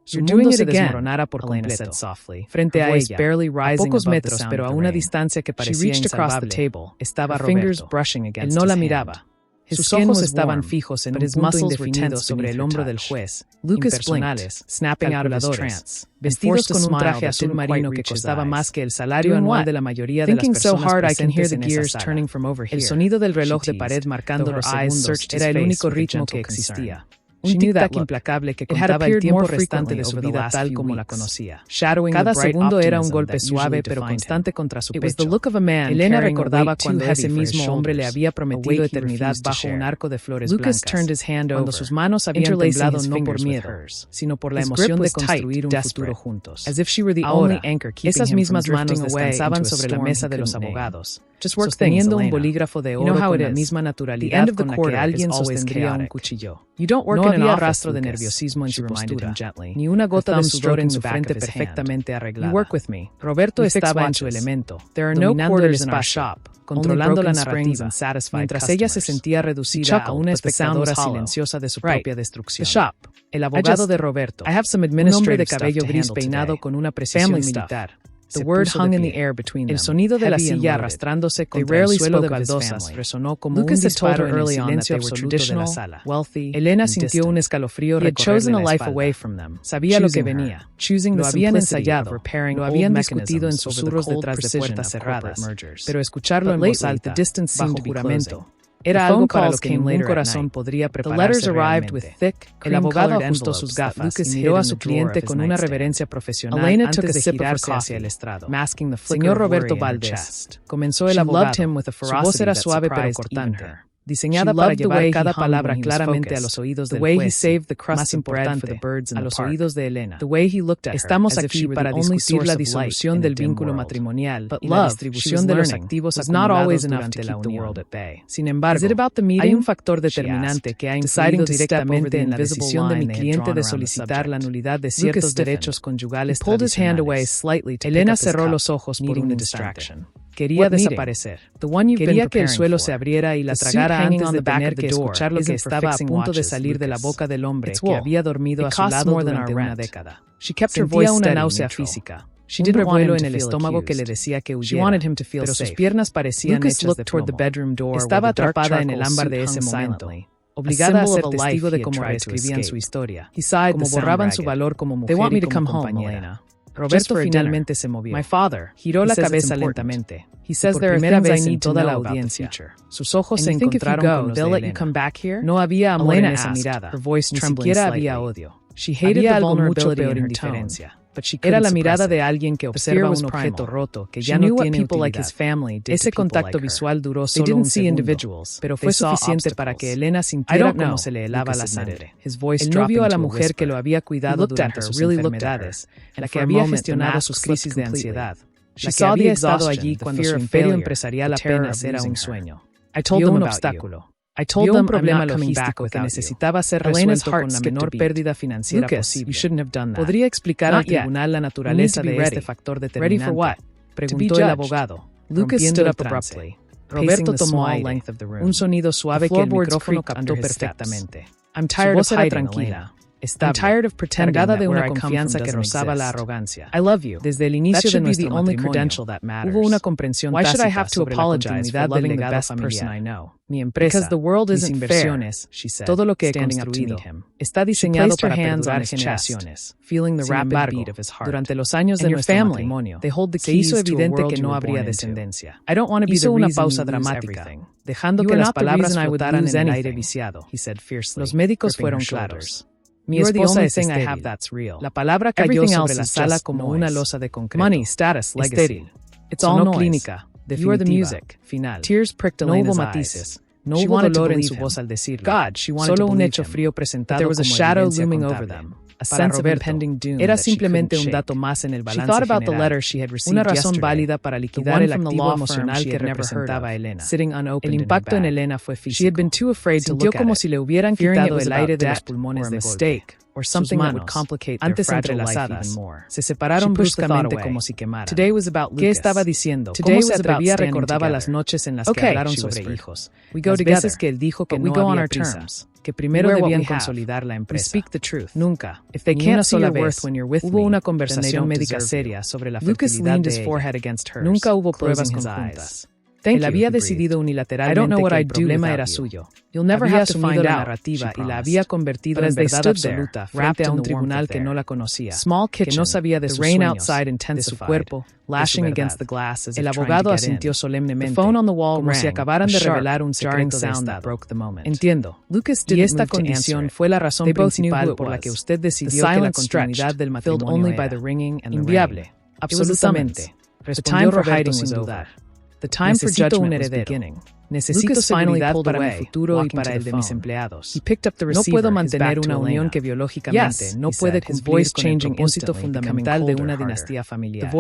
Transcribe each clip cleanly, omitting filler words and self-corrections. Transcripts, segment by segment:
Su mundo se desmoronara por completo. Frente a ella, a pocos metros, pero a una distancia que parecía insalvable, estaba Roberto. Él no la miraba. Sus ojos estaban fijos en un punto indefinido sobre el hombro del juez, impersonales, calculadores, vestidos con un traje azul marino que costaba más que el salario anual de la mayoría de las personas presentes en esa sala. El sonido del reloj de pared marcando los segundos era el único ritmo que existía. Un tic-tac implacable que contaba el tiempo restante de su vida tal como la conocía. Cada segundo era un golpe suave pero constante contra su pecho. Elena recordaba cuando ese mismo hombre le había prometido eternidad bajo un arco de flores blancas. Cuando sus manos habían temblado no por miedo, sino por la emoción de construir un futuro juntos. Ahora, esas mismas manos descansaban sobre la mesa de los abogados, sosteniendo un bolígrafo de oro con la misma naturalidad con la que alguien sostendría un cuchillo. No había rastro de nerviosismo en su postura, ni una gota de sudor en su frente perfectamente arreglada. Roberto estaba en su elemento, dominando el espacio, controlando la narrativa, mientras ella se sentía reducida a una espectadora silenciosa de su propia destrucción. El abogado de Roberto, un hombre de cabello gris peinado con una precisión militar. El sonido de la silla arrastrándose contra el suelo de baldosas resonó como un disparo en el silencio absoluto de la sala. Elena sintió un escalofrío recorrerle la espalda. Sabía lo que venía. Lo habían ensayado, lo habían discutido en susurros detrás de puertas cerradas, pero escucharlo en voz alta, bajo juramento, era algo para lo que ningún corazón podría prepararse realmente. El abogado ajustó sus gafas y miró a su cliente con una reverencia profesional antes de girarse hacia el estrado. Señor Roberto Valdés, comenzó el abogado. Su voz era suave pero cortante, diseñada para llevar cada palabra claramente a los oídos del juez, más importante, a los oídos de Elena. Estamos aquí para discutir la disolución del vínculo matrimonial y la distribución de los activos acumulados durante la unión. Sin embargo, hay un factor determinante que ha influido directamente en la decisión de mi cliente de solicitar la nulidad de ciertos derechos conyugales tradicionales. Elena cerró los ojos por un instante. Quería desaparecer. Quería que el suelo se abriera y la tragara antes de tener que escuchar lo que estaba a punto de salir de la boca del hombre que había dormido a su lado durante una década. Sentía una náusea física. Un revuelo en el estómago que le decía que huyera, pero sus piernas parecían hechas de plomo. Estaba atrapada en el ámbar de ese momento, obligada a ser testigo de cómo reescribían su historia, cómo borraban su valor como mujer y como compañera. Roberto finalmente se movió. Giró la cabeza lentamente. Por primera vez en toda la audiencia, sus ojos se encontraron con los de Elena. No había amor en esa mirada, ni siquiera había odio. Había algo mucho peor indiferencia. Era la mirada de alguien que observa un objeto roto que ya no tiene utilidad. Ese contacto visual duró solo un segundo, pero fue suficiente para que Elena sintiera cómo se le helaba la sangre. Él no vio a la mujer que lo había cuidado durante sus enfermedades, la que había gestionado sus crisis de ansiedad, la que había estado allí cuando su imperio empresarial apenas era un sueño. Vio un obstáculo. Vio un problema logístico que necesitaba ser resuelto con la menor pérdida financiera posible. ¿Podría explicar al tribunal la naturaleza de este factor determinante? Preguntó el abogado, rompiendo el trance. Roberto tomó aire, un sonido suave que el micrófono captó perfectamente. Su voz era tranquila, estable, cargada de una confianza que rozaba la arrogancia. Desde el inicio de nuestro matrimonio, hubo una comprensión tácita sobre la continuidad del legado familiar. Mi empresa, mis inversiones, todo lo que he construido, está diseñado para perdurar generaciones. Sin embargo, durante los años de nuestro matrimonio, se hizo evidente que no habría descendencia. Hizo una pausa dramática, dejando que las palabras flotaran en el aire viciado. Los médicos fueron claros. Mi esposa es estéril. La palabra cayó sobre la sala como una losa de concreto. Estéril. Sonó clínica, definitiva, final. No hubo matices. No hubo dolor en su voz al decirlo. Solo un hecho frío presentado como evidencia contable. Para Roberto, era simplemente un dato más en el balance general, una razón válida para liquidar el activo emocional que representaba a Elena. El impacto en Elena fue físico. Sintió como si le hubieran quitado el aire de los pulmones de golpe. or something that would complicate their fragile life even more. Se separaron bruscamente como si quemaran. Today was about Lucas. ¿Qué estaba diciendo? ¿Cómo se atrevía? Recordaba las noches en las que hablaron sobre hijos. We go together. Las veces que él dijo que no había prisa, que primero debían consolidar la empresa. We speak the truth. Nunca. If they can't see your worth when you're with me, hubo una conversación médica seria sobre la fertilidad de ella. Nunca hubo pruebas conjuntas. Él había decidido unilateralmente que el problema era suyo. Había asumido la narrativa y la había convertido en verdad absoluta frente a un tribunal que no la conocía, que no sabía de sus sueños, de su cuerpo, lashing against the glass. El abogado asintió solemnemente, como si acabaran de revelar un secreto de estado. Entiendo. Y esta condición fue la razón principal por la que usted decidió que la continuidad del matrimonio era inviable. Absolutamente. Respondió Roberto sin dudar. The time for judgment was beginning. Necesito seguridad para mi futuro y para el de mis empleados. No puedo mantener una unión que biológicamente no puede cumplir con el propósito fundamental de una dinastía familiar.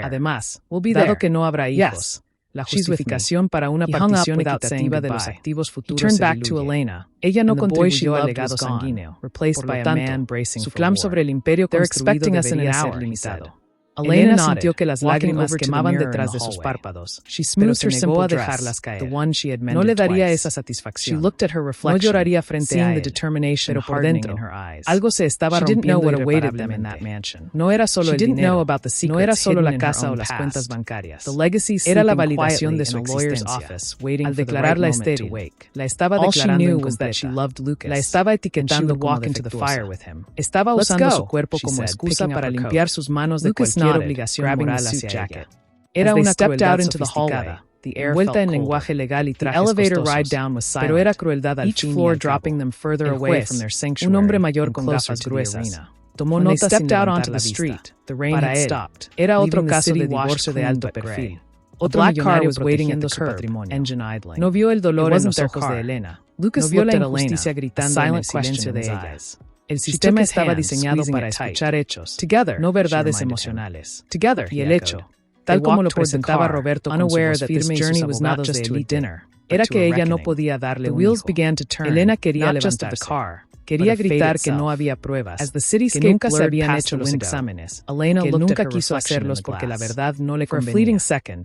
Además, dado que no habrá hijos, la justificación para una partición equitativa de los activos futuros se diluye. Ella no contribuyó al legado sanguíneo. Por lo tanto, su clan sobre el imperio construido debería ser limitado. Elena sintió que las lágrimas quemaban detrás de sus párpados, pero se negó a dejarlas caer. No le daría esa satisfacción. No lloraría frente a él, pero por dentro, algo se estaba rompiendo irreparablemente. No era solo el dinero, no era solo la casa o las cuentas bancarias. Era la validación de su existencia. Al declararla estéril, la estaba declarando incompleta. La estaba etiquetando como defectuosa. Estaba usando su cuerpo como excusa para limpiar sus manos de cualquier obligación moral hacia ella. Era una crueldad sofisticada, envuelta en lenguaje legal y trajes costosos, pero era crueldad al fin y al cabo. El juez, un hombre mayor con gafas gruesas, tomó nota sin levantar la vista. Para él, era otro caso de divorcio de alto perfil. Otro millonario protegiendo su patrimonio. No vio el dolor en los ojos de Elena. No vio la injusticia gritando en el silencio de ellas. El sistema estaba diseñado para escuchar hechos, no verdades emocionales. Y el hecho, tal como lo presentaba Roberto con su voz firme y sus abogados de élite, era que ella no podía darle un hijo. Elena quería levantarse. Quería gritar que no había pruebas, que nunca se habían hecho los exámenes, que nunca quiso hacerlos porque la verdad no le convenía.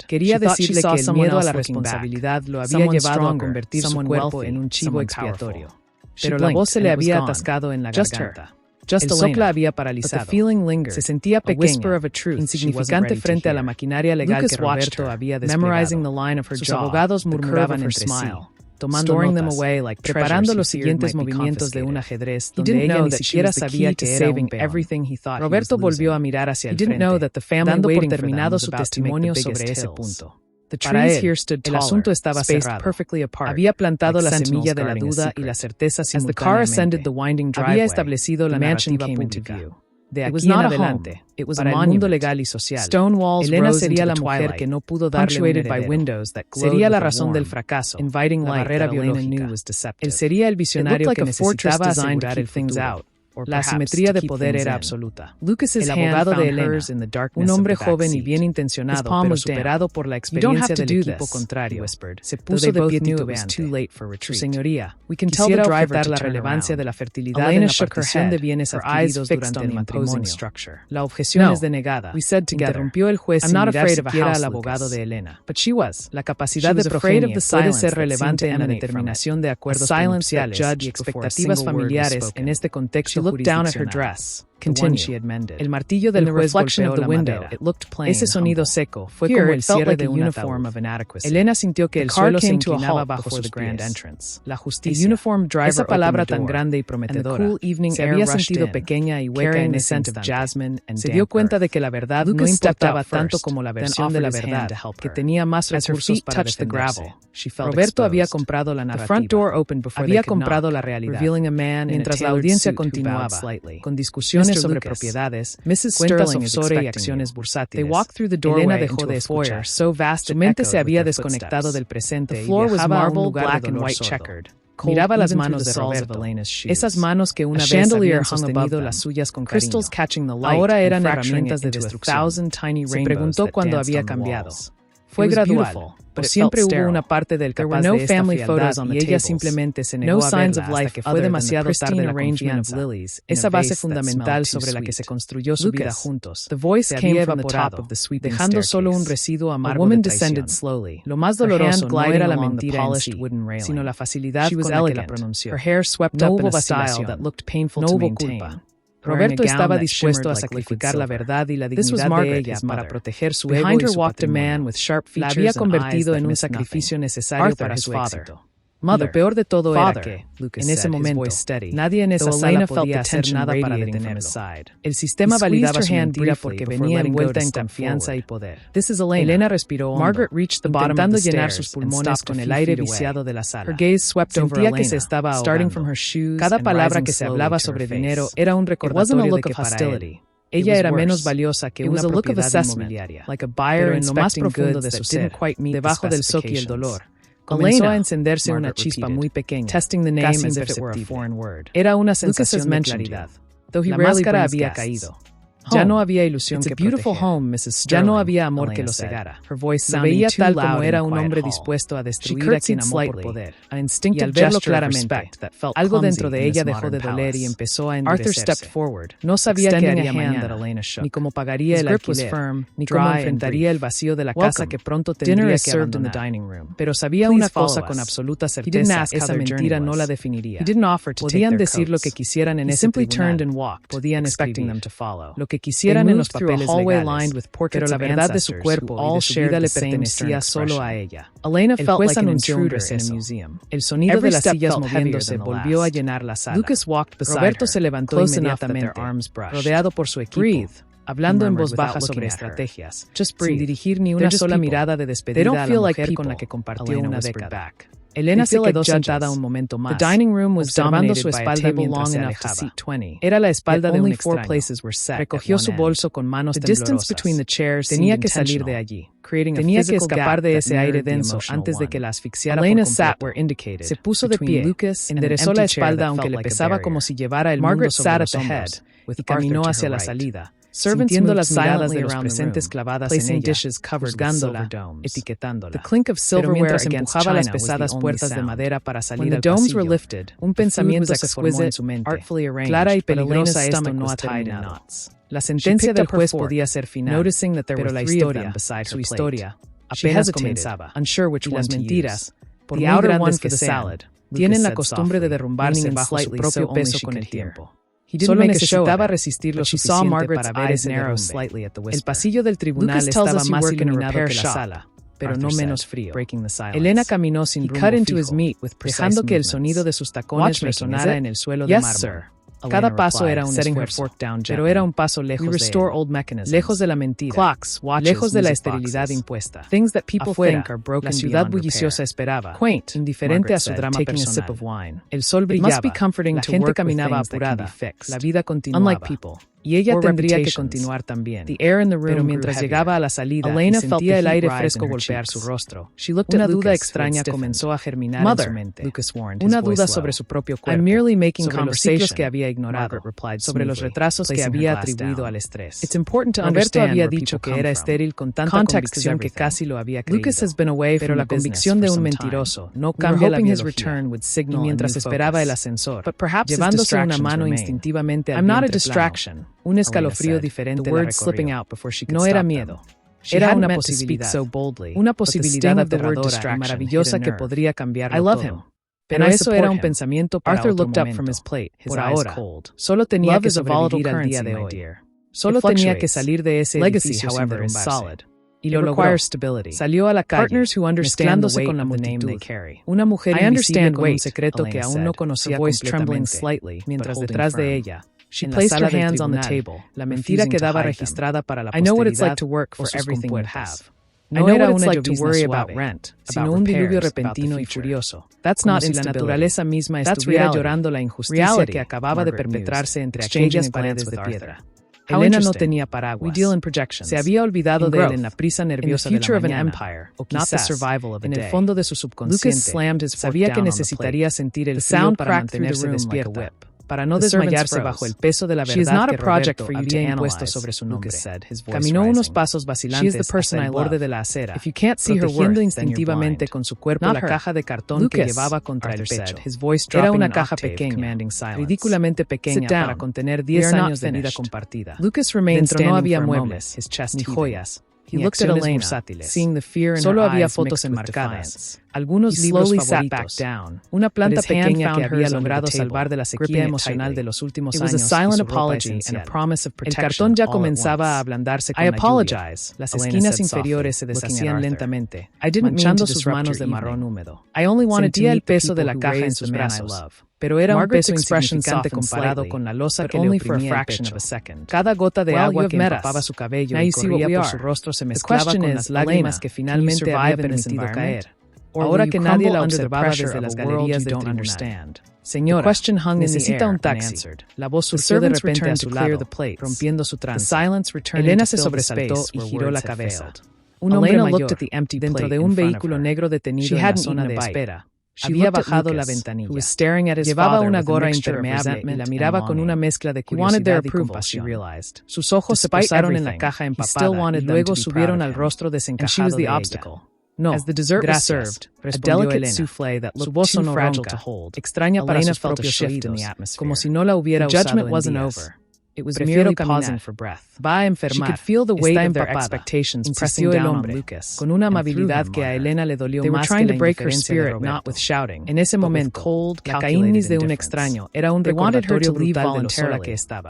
Quería decirle que el miedo a la responsabilidad lo había llevado a convertir su cuerpo en un chivo expiatorio. Pero la voz se le había atascado en la garganta. El shock la había paralizado. Se sentía pequeña, insignificante frente a la maquinaria legal que Roberto había desplegado. Sus abogados murmuraban entre sí, tomando nota, preparando los siguientes movimientos de un ajedrez donde ella ni siquiera sabía que era un peón. Roberto volvió a mirar hacia el frente, dando por terminado su testimonio sobre ese punto. Para él, el asunto estaba cerrado. Había plantado la semilla de la duda y la certeza simultáneamente. Había establecido la narrativa pública. De aquí en adelante, para el mundo legal y social, Elena sería la mujer que no pudo darle un heredero. Sería la razón del fracaso, la barrera biológica. Él sería el visionario que necesitaba asegurar el futuro. La asimetría de poder era absoluta. El abogado de Elena, un hombre joven y bien intencionado, pero superado por la experiencia del equipo contrario, se puso de pie titubante. Su señoría, quisiera objetar la relevancia de la fertilidad en la partición de bienes adquiridos durante el matrimonio. La objeción es denegada. Interrumpió el juez sin mirar siquiera al abogado de Elena. La capacidad de progenie puede ser relevante en la determinación de acuerdos prenupciales y expectativas familiares en este contexto jurisdiccional. El martillo del juez golpeó la madera. Ese sonido seco fue como el cierre de un ataúd. Elena sintió que el suelo se inclinaba bajo sus pies. La justicia, esa palabra tan grande y prometedora, se había sentido pequeña y hueca en ese instante. Se dio cuenta de que la verdad no importaba tanto como la versión de la verdad, que tenía más recursos para defenderse. Roberto había comprado la narrativa, había comprado la realidad, mientras la audiencia continuaba, con discusiones sobre propiedades, cuentas offshore y acciones bursátiles. Elena dejó de escuchar. Su mente se había desconectado del presente y viajaba a un lugar de dolor sordo. Miraba las manos de Roberto, esas manos que una vez habían sostenido las suyas con cariño. Ahora eran herramientas de destrucción. Se preguntó cuándo había cambiado. Fue gradual, pero siempre hubo una parte del capaz de esta frialdad y ella simplemente se negó a verla hasta que fue demasiado tarde la confianza. Esa base fundamental sobre la que se construyó su vida juntos. Se había evaporado, dejando solo un residuo amargo de traición. Lo más doloroso no era la mentira en sí, sino la facilidad con la que la pronunció. No hubo vacilación, no hubo culpa. Roberto estaba dispuesto a sacrificar la verdad y la dignidad de ella para proteger su ego y su patrimonio. La había convertido en un sacrificio necesario para su éxito. Lo peor de todo era que, en ese momento, nadie en esa sala podía hacer nada para detenerlo. El sistema validaba su mentira porque venía envuelta en confianza y poder. Elena respiró hondo, intentando llenar sus pulmones con el aire viciado de la sala. Sentía que se estaba ahogando. Cada palabra que se hablaba sobre dinero era un recordatorio de que para él, ella era menos valiosa que una propiedad inmobiliaria. Pero en lo más profundo de su ser, debajo del shock y el dolor, comenzó a encenderse una chispa muy pequeña, casi imperceptible. Era una sensación de claridad. La máscara había caído. Ya no había ilusión que proteger. Ya no había amor que lo cegara. Se veía tal como era un hombre dispuesto a destruir a quien amó por poder. Y al verlo claramente, algo dentro de ella dejó de doler y empezó a endurecerse. No sabía qué haría mañana, ni cómo pagaría el alquiler, ni cómo enfrentaría el vacío de la casa que pronto tendría que abandonar. Pero sabía una cosa con absoluta certeza, esa mentira no la definiría. Podían decir lo que quisieran en ese tribunal, podían escribir lo que quisieran en los papeles legales, pero la verdad de su cuerpo y de su vida le pertenecía solo a ella. El juez anunció un receso. El sonido de las sillas moviéndose volvió a llenar la sala. Roberto se levantó inmediatamente, rodeado por su equipo, hablando en voz baja sobre estrategias, sin dirigir ni una sola mirada de despedida a la mujer con la que compartió una década. Elena se quedó sentada un momento más, observando su espalda mientras se alejaba. Era la espalda de un extraño. Recogió su bolso con manos temblorosas. Tenía que salir de allí. Tenía que escapar de ese aire denso antes de que la asfixiara por completo. Se puso de pie, enderezó la espalda aunque le pesaba como si llevara el mundo sobre los hombros, y caminó hacia la salida, sintiendo las miradas de los presentes clavadas en ella, juzgándola, etiquetándola. Pero mientras empujaba las pesadas puertas de madera para salir al pasillo, un pensamiento se formó en su mente. Clara y peligrosa esto no tied in knots. La sentencia del juez podía ser final, pero la historia, su historia, apenas comenzaba. Y las mentiras, por muy grandes que sean, tienen la costumbre de derrumbarse bajo su propio peso con el tiempo. Solo necesitaba resistir lo suficiente para ver ese derrumbe. El pasillo del tribunal estaba más iluminado que la sala, pero no menos frío. Elena caminó sin rumbo fijo, dejando que el sonido de sus tacones resonara en el suelo de mármol. Cada paso era un esfuerzo, pero era un paso lejos de la mentira, lejos de la esterilidad impuesta. Afuera, la ciudad bulliciosa esperaba, indiferente a su drama personal. El sol brillaba, la gente caminaba apurada, la vida continuaba. Y ella tendría que continuar también. Pero mientras llegaba a la salida y sentía el aire fresco golpear su rostro, una duda extraña comenzó a germinar en su mente. Una duda sobre su propio cuerpo, sobre los ciclos que había ignorado, sobre los retrasos que había atribuido al estrés. Roberto había dicho que era estéril con tanta convicción que casi lo había creído. Pero la convicción de un mentiroso no cambia la biología. Y mientras esperaba el ascensor, llevándose una mano instintivamente al vientre plano, un escalofrío diferente la recorrió. No era miedo. Era una posibilidad aterradora y maravillosa que podría cambiarlo todo. Pero eso era un pensamiento para otro momento. Por ahora, solo tenía que sobrevivir al día de hoy. Solo tenía que salir de ese edificio sin derrumbarse. Y lo logró. Salió a la calle, mezclándose con la multitud. Una mujer invisible con un secreto que aún no conocía completamente, mientras detrás de ella, en la sala del tribunal, la mentira quedaba registrada para la posteridad por sus compuertas. No era una llovizna suave, sino un diluvio repentino y furioso, como si la naturaleza misma estuviera llorando la injusticia que acababa de perpetrarse entre aquellas paredes de piedra. Elena no tenía paraguas. Se había olvidado de él en la prisa nerviosa de la mañana, o quizás, en el fondo de su subconsciente, sabía que necesitaría sentir el frío para mantenerse despierta. para no desmayarse bajo el peso de la verdad que Roberto había impuesto sobre su nombre. Caminó unos pasos vacilantes hasta el borde de la acera, protegiendo instintivamente con su cuerpo la caja de cartón que llevaba contra el pecho. Era una caja pequeña, ridículamente pequeña para contener 10 años de vida compartida. Dentro no había muebles, ni joyas. He looked at Elena, seeing the fear in Solo había fotos enmarcadas, algunos libros favoritos, una planta pequeña que había logrado salvar de la sequía emocional de los últimos años. El cartón ya comenzaba a ablandarse con la lluvia. Las esquinas inferiores se deshacían lentamente, manchando sus manos de marrón húmedo. Sentía el peso de la caja en sus brazos, pero era un peso insignificante comparado con la losa que le oprimía el pecho. Cada gota de agua que empapaba su cabello y corría por su rostro se mezclaba con las lágrimas que finalmente había permitido caer. Ahora que nadie la observaba desde las galerías del tribunal. Señora, necesita un taxi. La voz surgió de repente a su lado, rompiendo su trance. Elena se sobresaltó y giró la cabeza. Un hombre mayor, dentro de un vehículo negro detenido en la zona de espera, había bajado la ventanilla. Llevaba una gorra impermeable y la miraba con una mezcla de curiosidad y compasión. Sus ojos se posaron en la caja empapada y luego subieron al rostro desencajado de ella. No, gracias. Respondió Elena. Su voz sonó ronca, extraña para sus propios oídos, como si no la hubiera usado en días. Prefiero caminar. Va a enfermar. Está empapada. Insistió el hombre, con una amabilidad que a Elena le dolió más que la indiferencia de Roberto. En ese momento, la caínis de un extraño era un recordatorio brutal de lo sola que estaba.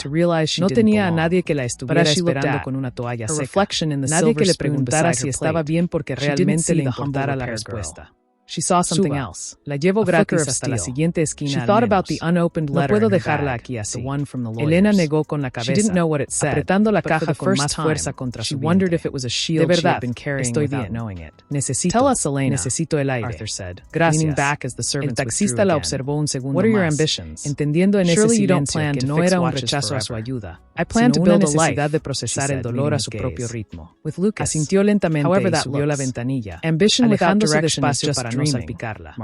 No tenía a nadie que la estuviera esperando con una toalla seca. Nadie que le preguntara si estaba bien porque realmente le importara la respuesta. She saw something else. La llevo gratis hasta la siguiente esquina. She thought about the unopened letter. No puedo dejarla aquí así. Elena negó con la cabeza, apretando la caja con más fuerza contra su vientre. De verdad, estoy bien. Necesito el aire. Gracias. El taxista la observó un segundo más, entendiendo en ese silencio que no era un rechazo a su ayuda, sino una necesidad de procesar el dolor a su propio ritmo. Asintió lentamente y subió la ventanilla, alejándose despacio para no salpicarla.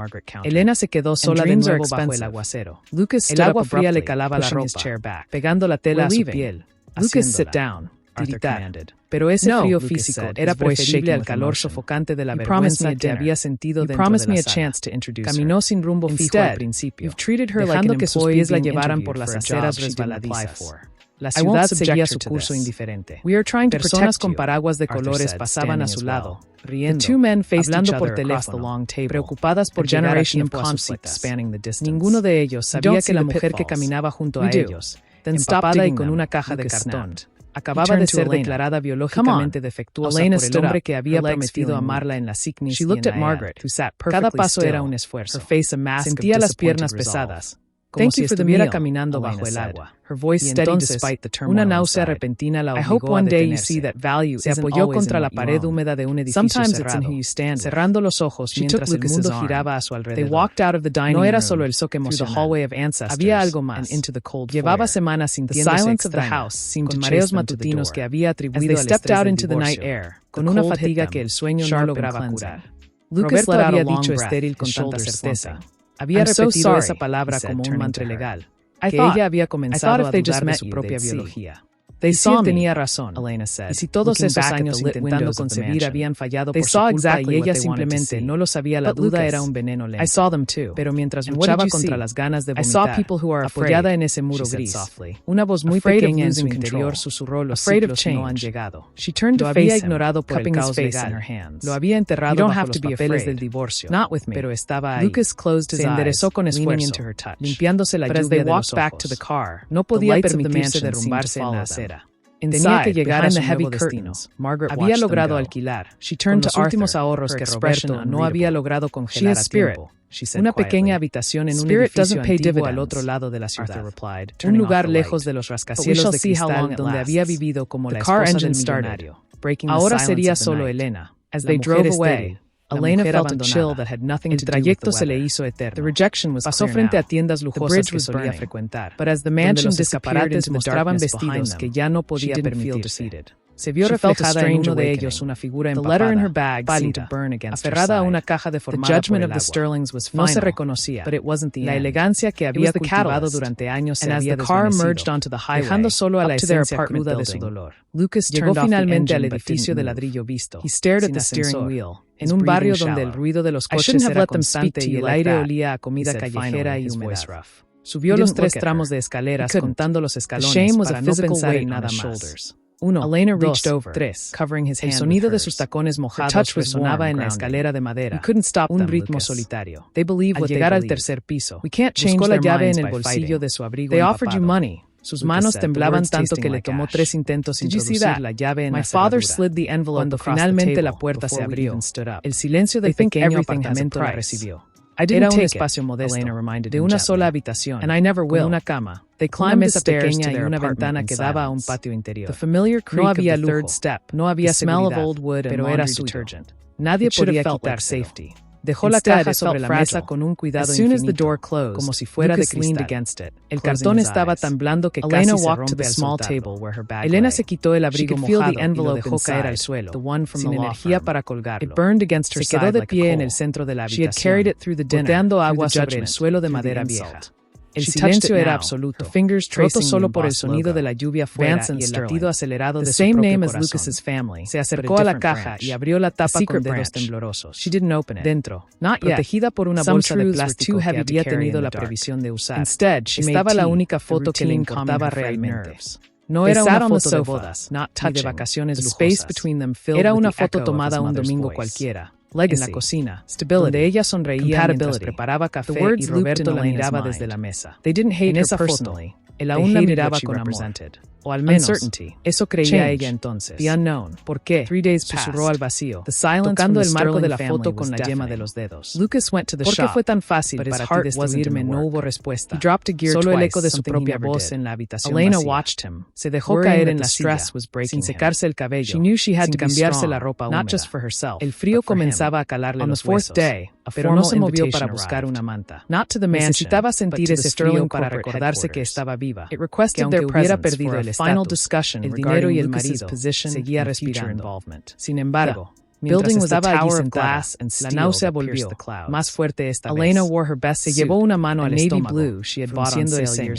Elena se quedó sola de nuevo bajo el aguacero. El agua fría le calaba la ropa, pegando la tela a su piel. Sit down. Tiritar. Pero ese frío físico era preferible al calor sofocante de la vergüenza que había sentido dentro de la sala. Caminó sin rumbo fijo al principio, dejando que sus pies la llevaran por las aceras resbaladizas. La ciudad seguía su curso indiferente. Personas con paraguas de colores pasaban a su lado, riendo, hablando por teléfono, preocupadas por llegar a tiempo a sus citas. Ninguno de ellos sabía que la mujer que caminaba junto a ellos, empapada y con una caja de cartón, acababa de ser declarada biológicamente defectuosa por el hombre que había prometido amarla en la Cygnus y en Naed. Cada paso era un esfuerzo. Sentía las piernas pesadas, como si estuviera caminando bajo el agua. Y entonces, una náusea repentina la obligó a detenerse. Se apoyó contra la pared húmeda de un edificio cerrado, cerrando los ojos mientras el mundo giraba a su alrededor. No era solo el shock emocional. Había algo más. Llevaba semanas sintiéndose extraña, con mareos matutinos que había atribuido al estrés del divorcio, con una fatiga que el sueño no lograba curar. Roberto había dicho estéril con tanta certeza. Había repetido esa palabra como un mantra legal, que ella había comenzado a dudar de su propia biología. Él tenía razón, y si todos esos años intentando concebir habían fallado por su culpa y ella simplemente no lo sabía, la duda era un veneno lento. Pero mientras luchaba contra las ganas de vomitar, apoyada en ese muro gris, una voz muy pequeña en su interior susurró: los ciclos no han llegado. Lo había ignorado por el caos legal, lo había enterrado bajo los papeles del divorcio, pero estaba ahí. Se enderezó con esfuerzo, limpiándose la lluvia de los ojos. No podía permitirse derrumbarse en la acera. Tenía que llegar a su nuevo destino. Había logrado alquilar, con los últimos ahorros que Roberto no había logrado congelar a tiempo, una pequeña habitación en un edificio antiguo al otro lado de la ciudad. Un lugar lejos de los rascacielos de cristal donde había vivido como la esposa del millonario. Ahora sería solo Elena. As they drove away, Elena felt a chill that had nothing to do with the weather. El trayecto se le hizo eterno. Pasó frente a tiendas lujosas que solía frecuentar, donde los escaparates mostraban vestidos que ya no podía permitirse. Se vio reflejada en uno de ellos una figura empapada, the letter in her bag seemed to burn against aferrada a una caja deformada por el agua. No se reconocía, but it wasn't the end. La elegancia que había cultivado durante años se había desvanecido, dejando solo a la esencia cruda de su dolor. Lucas llegó finalmente al edificio de ladrillo visto. He stared at the steering wheel. En un barrio donde el ruido de los coches era constante y el aire olía a comida callejera y humedad. Subió los 3 tramos de escaleras contando los escalones para no pensar en nada más. 1. Elena reached over. 3. Covering his hand. El sonido de sus tacones mojados resonaba en la escalera de madera. Un ritmo solitario. Al llegar al tercer piso, buscó la llave en el bolsillo de su abrigo empapado. Sus manos temblaban tanto que le tomó 3 intentos introducir la llave en la cerradura. Cuando finalmente la puerta se abrió, el silencio del pequeño apartamento la recibió. Era un espacio modesto, de una sola habitación, con una cama, una mesa pequeña y una ventana que daba a un patio interior. No había lujo, no había seguridad, pero era suyo. Nadie podía quitar safety. Dejó la caja sobre la mesa con un cuidado infinito, como si fuera de cristal. El cartón estaba tan blando que casi se rompe al soltarlo. Elena se quitó el abrigo mojado y lo dejó caer al suelo, sin energía para colgarlo. Se quedó de pie en el centro de la habitación, goteando agua sobre el suelo de madera vieja. El silencio era absoluto, roto solo por el sonido de la lluvia fuera y el latido acelerado de su propio corazón. Se acercó a la caja y abrió la tapa con dedos temblorosos. Dentro, protegida por una bolsa de plástico que había tenido la previsión de usar, estaba la única foto que le importaba realmente. No era una foto de bodas, ni de vacaciones lujosas. Era una foto tomada un domingo cualquiera. En la cocina, donde ella sonreía mientras preparaba café y Roberto la miraba desde la mesa. En esa foto, él aún la miraba con amor. O al menos, eso creía ella entonces. ¿Por qué? Susurró al vacío, tocando el marco de la foto con la yema de los dedos. ¿Por qué fue tan fácil para ti destruirme? No hubo respuesta. Solo el eco de su propia voz en la habitación vacía. Se dejó caer en la silla, sin secarse el cabello, sin cambiarse la ropa húmeda. El frío comenzaba a calarle los huesos, pero no se movió para buscar una manta. Necesitaba sentir ese frío para recordarse que estaba viva, que aunque hubiera perdido el estatus, el dinero y el marido, seguía respirando. Sin embargo, mientras estaba allí sentada, la náusea volvió, más fuerte esta vez. Se llevó una mano al estómago, frunciendo el ceño.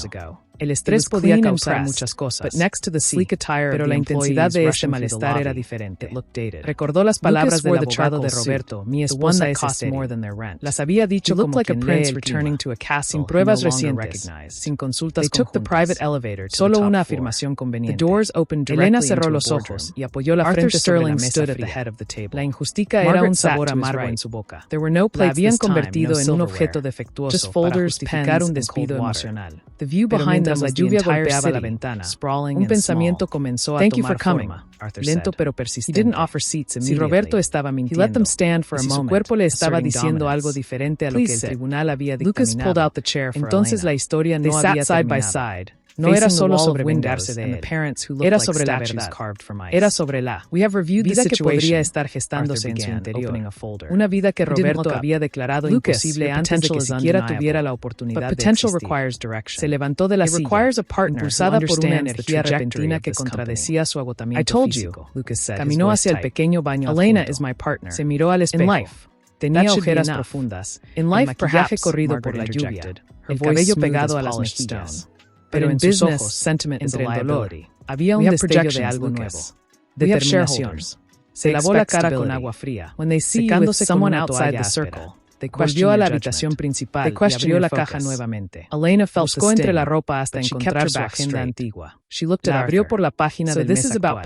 El estrés podía causar muchas cosas, pero la intensidad de este malestar era diferente. Recordó las palabras del abogado de Roberto, mi esposa es estéril. Las había dicho como quien lee el clima, sin pruebas recientes, sin consultas conjuntas, solo una afirmación conveniente. Elena cerró los ojos y apoyó la frente sobre la mesa fría. La injusticia era un sabor amargo en su boca. La habían convertido en un objeto defectuoso para justificar un despido emocional. Pero mientras la lluvia golpeaba la ventana, un pensamiento comenzó a tomar forma, lento pero persistente. Si Roberto estaba mintiendo, si su cuerpo le estaba diciendo algo diferente a lo que el tribunal había dictaminado, entonces la historia no había terminado. No era solo sobre vengarse de él, era sobre la verdad, era sobre la vida que podría estar gestándose en su interior, una vida que Roberto había declarado imposible antes de que siquiera tuviera la oportunidad de existir. Se levantó de la silla, impulsada por una energía repentina que contradecía su agotamiento físico. Caminó hacia el pequeño baño al fondo, se miró al espejo. Tenía ojeras profundas, el maquillaje corrido por la lluvia, el cabello pegado a las mejillas. Pero en sus ojos, entre el dolor, había un destello de algo nuevo. Determinación. Se lavó la cara con agua fría, secándose con una toalla áspera. Volvió a la habitación principal y abrió la caja nuevamente. Buscó entre la ropa hasta encontrar su agenda antigua. La abrió por la página del mes actual.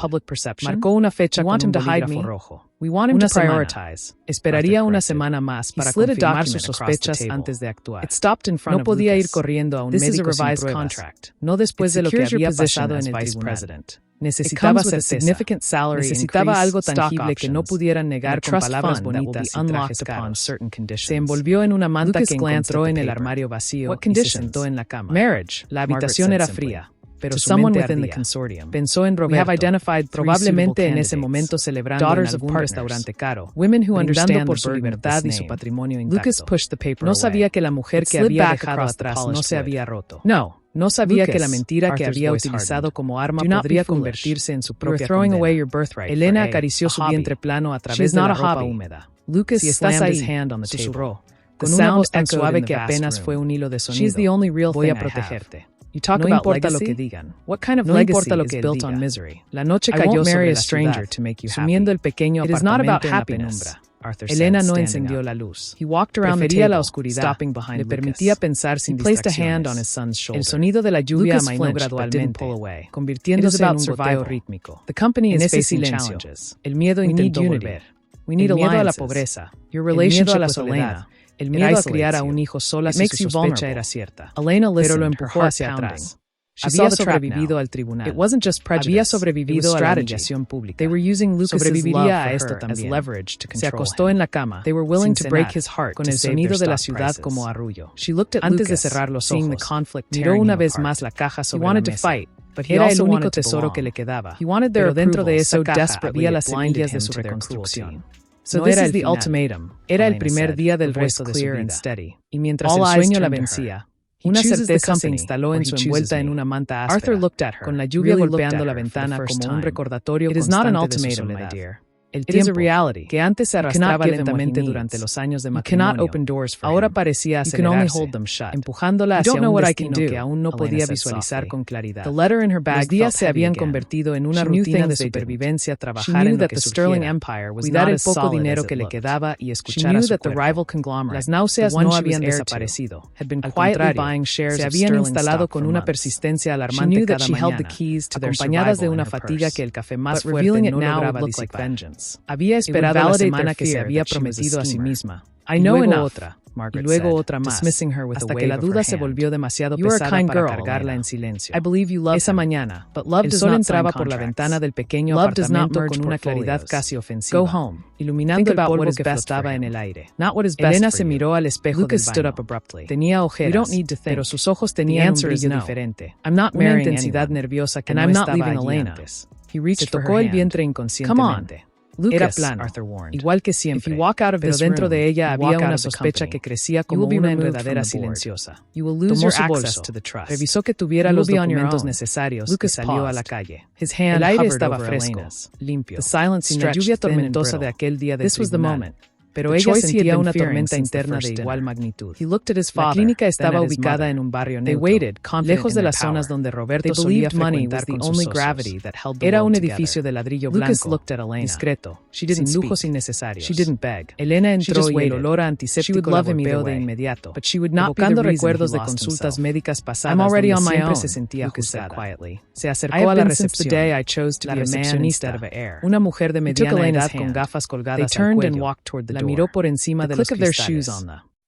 Marcó una fecha con un bolígrafo rojo. Una semana. Esperaría una semana más para confirmar sus sospechas antes de actuar. No podía ir corriendo a un médico sin pruebas, no después de lo que había pasado en el tribunal. Necesitaba certeza, necesitaba algo tangible que no pudieran negar con palabras bonitas y trajes caros. Se envolvió en una manta que encontró en el armario vacío y se sentó en la cama. La habitación era fría, pero su mente ardía. Pensó en Roberto, probablemente en ese momento celebrando en algún restaurante caro, brindando por su libertad y su patrimonio intacto. No sabía que la mujer que había dejado atrás no se había roto. No. No sabía que la mentira que había utilizado como arma podría convertirse en su propia condena. Elena acarició su vientre plano a través de la ropa húmeda. Lucas si estás ahí, susurró, con una voz tan suave que apenas fue un hilo de sonido. Voy a protegerte. No importa lo que digan. No importa lo que él diga. La noche cayó sobre la ciudad, sumiendo el pequeño apartamento en la penumbra. Elena no encendió la luz. Prefería la oscuridad. Le permitía pensar sin distracciones. El sonido de la lluvia amainó gradualmente, convirtiéndose en un goteo rítmico. En ese silencio, el miedo intentó volver. El miedo a la pobreza, el miedo a la soledad, el miedo a criar a un hijo sola si su sospecha era cierta. Pero lo empujó hacia atrás. Había sobrevivido al tribunal. Había sobrevivido a la humillación pública. Sobreviviría a esto también. Se acostó en la cama, sin cenar, con el sonido de la ciudad como arrullo. Antes de cerrar los ojos, miró una vez más la caja sobre la mesa. Era el único tesoro que le quedaba, pero dentro de esa caja había las semillas de su reconstrucción. No era el ultimátum, era el primer día del resto de su vida. Y mientras el sueño la vencía, una certeza se instaló en su envuelta en una manta áspera, con la lluvia golpeando la ventana como un recordatorio constante de su soledad. El tiempo, que antes se arrastraba lentamente durante los años de matrimonio, ahora parecía acelerarse, empujándola hacia un destino que aún no podía visualizar con claridad. Los días se habían convertido en una rutina de supervivencia, trabajar en lo que surgiera, cuidar el poco dinero que le quedaba y escuchar a su cuerpo. Las náuseas no habían desaparecido. Al contrario, se habían instalado con una persistencia alarmante cada mañana, acompañadas de una fatiga que el café más fuerte no lograba disipar. Había esperado la semana que se había prometido a sí misma. Y luego otra, y luego otra más, hasta que la duda se volvió demasiado pesada para cargarla en silencio. Esa mañana, el sol entraba por la ventana del pequeño apartamento con una claridad casi ofensiva, iluminando el polvo que flotaba en el aire. Elena se miró al espejo del baño. Tenía ojeras, pero sus ojos tenían un brillo diferente. Una intensidad nerviosa que no estaba allí antes. Se tocó el vientre inconscientemente. Era plano, igual que siempre, pero dentro de ella había una sospecha que crecía como una enredadera silenciosa. Tomó su bolso, revisó que tuviera los documentos necesarios y salió a la calle. El aire estaba fresco, limpio, sin la lluvia tormentosa de aquel día del tribunal. Pero ella sentía una tormenta interna de igual magnitud. La clínica estaba ubicada en un barrio neutro, lejos de las zonas donde Roberto solía frecuentar con sus socios. Era un edificio de ladrillo blanco, discreto, sin lujos innecesarios. Elena entró y el olor a antiséptico la golpeó de inmediato, evocando recuerdos de consultas médicas pasadas donde siempre se sentía juzgada. Se acercó a la recepción, la recepcionista, una mujer de mediana edad con gafas colgadas al cuello. La miró por encima de los cristales.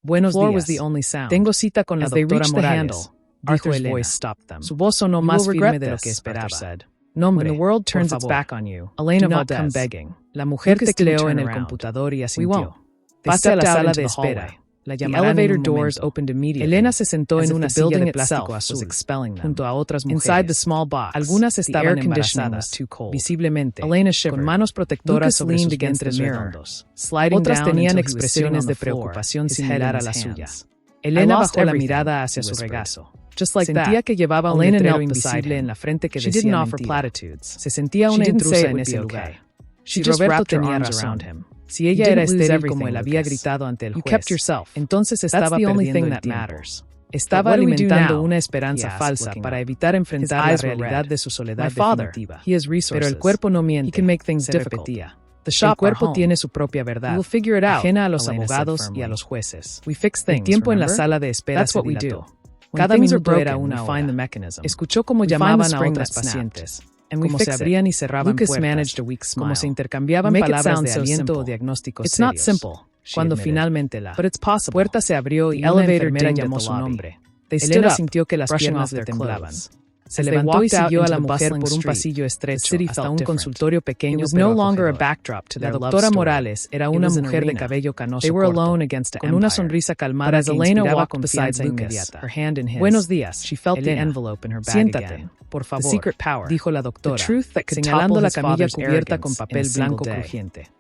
Buenos días. Tengo cita con la doctora Morales, dijo Elena. Su voz sonó más firme de lo que esperaba. Nombre, por favor. Elena not come begging. La mujer tecleó en el computador y asintió. Pase a la sala de espera. La llamarán en un momento. Elena se sentó en una silla de plástico azul, junto a otras mujeres. Algunas estaban embarazadas, visiblemente, con manos protectoras sobre sus vientres redondos. Otras tenían expresiones de preocupación similar a las suyas. Elena bajó la mirada hacia su regazo. Sentía que llevaba un letrero invisible en la frente que decía mentira. Se sentía una intrusa en ese lugar. Si Roberto tenía razón. Si ella era estéril como él había gritado ante el juez, entonces estaba perdiendo el tiempo. Estaba alimentando una esperanza falsa para evitar enfrentar la realidad de su soledad definitiva. Pero el cuerpo no miente, se repetía. El cuerpo tiene su propia verdad, ajena a los abogados y a los jueces. El tiempo en la sala de espera se dilató. Cada minuto era una hora. Escuchó cómo llamaban a otras pacientes. Cómo se abrían y cerraban puertas, cómo se intercambiaban palabras de aliento o diagnósticos serios. Cuando finalmente la puerta se abrió y una enfermera llamó su nombre, Elena sintió que las piernas le temblaban. Se levantó y siguió a la mujer por un pasillo estrecho hasta un consultorio pequeño pero acogedor. La doctora Morales era una mujer de cabello canoso corto, con una sonrisa calmada que inspiraba confianza inmediata. Buenos días, Elena. Siéntate, por favor, dijo la doctora, señalando la camilla cubierta con papel blanco crujiente.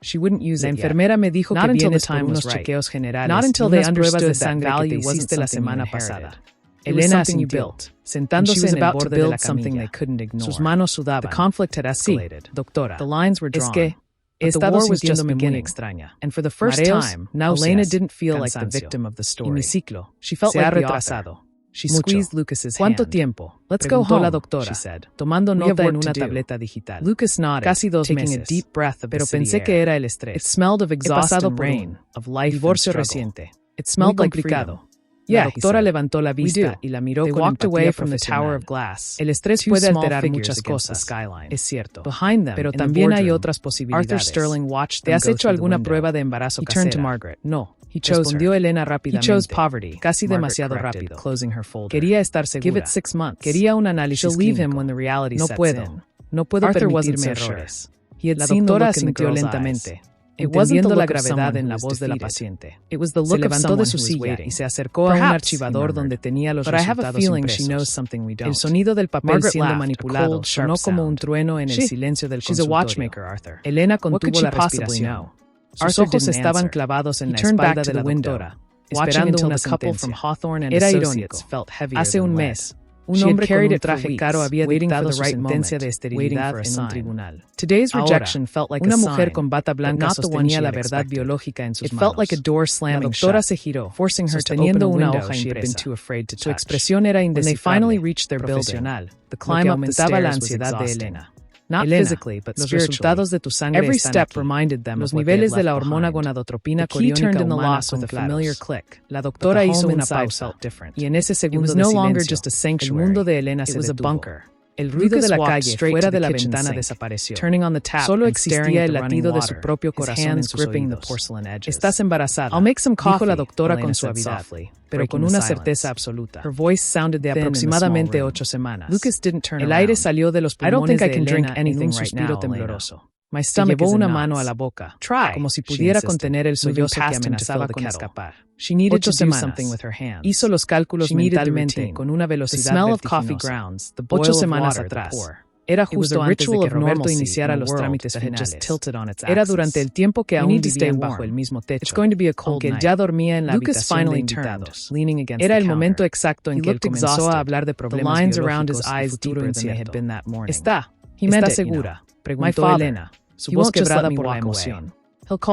La enfermera me dijo que vienes por unos chequeos generales y unas pruebas de sangre que te hiciste la semana pasada. Elena asintió. sentándose en el borde de la camilla. Sus manos sudaban. The conflict had escalated. Doctora, the lines were drawn. Es que he estado sintiéndome muy extraña. And for the first time, Elena didn't feel like the victim of the story. Y mi ciclo, she felt like the author. She squeezed Lucas's hand. ¿Cuánto tiempo? Let's go home, la doctora, she said, tomando nota en una tableta digital. Lucas nodded, casi 2 meses, taking a deep breath of pero pensé que era el estrés. It smelled of exhaust and rain, of life divorcio reciente. It smelled like freedom. La doctora levantó la vista y la miró con empatía away from the tower of glass. El estrés puede alterar muchas cosas, es cierto. Behind them, pero también hay otras posibilidades. Arthur Sterling watched them. ¿Te has hecho alguna prueba de embarazo casera? He turned to Margaret. No. He chose respondió her. Elena rápidamente. He chose poverty. Casi demasiado rápido. Closing her folder. Quería estar segura. Give it 6 months. Quería un análisis She'll leave him when the reality no sets puedo. In. No puedo Arthur permitirme errores. La doctora asintió lentamente. Entendiendo la gravedad en la voz de la paciente. Se levantó de su silla y se acercó a un archivador donde tenía los resultados impresos. El sonido del papel siendo manipulado sonó como un trueno en el silencio del consultorio. Elena contuvo la respiración. Sus ojos estaban clavados en la espalda de la doctora, esperando una sentencia. Era irónico. Hace un mes, un hombre con un traje caro había dictado su sentencia de esterilidad en un tribunal. Ahora, una mujer con bata blanca sostenía la verdad biológica en sus manos. La doctora se giró, sosteniendo una hoja impresa. Su expresión era indescifrable, profesional, lo que aumentaba la ansiedad de Elena. Not physically, but los resultados de tu sangre Every step aquí. Reminded them los niveles de la hormona gonadotropina coriónica humana con familiar click. La doctora hizo una pausa, y en ese segundo de silencio, el mundo de Elena se detuvo. El ruido de la calle fuera de la ventana desapareció. Solo existía el latido de su propio corazón en sus oídos. Estás embarazada, dijo la doctora con suavidad, pero con una certeza absoluta. De aproximadamente 8 semanas. El aire salió de los pulmones de Elena en un suspiro tembloroso. Se llevó una mano a la boca, como si pudiera contener el sollozo que amenazaba con escapar. 8 semanas. Hizo los cálculos mentalmente con una velocidad vertiginosa. 8 semanas atrás. Era justo antes de que Roberto iniciara los trámites finales. Era durante el tiempo que aún vivían bajo el mismo techo, aunque él ya dormía en la habitación de invitados. Era el momento exacto en que él comenzó a hablar de problemas biológicos y futuro incierto. ¿Está segura?, preguntó Elena, su voz quebrada por la emoción.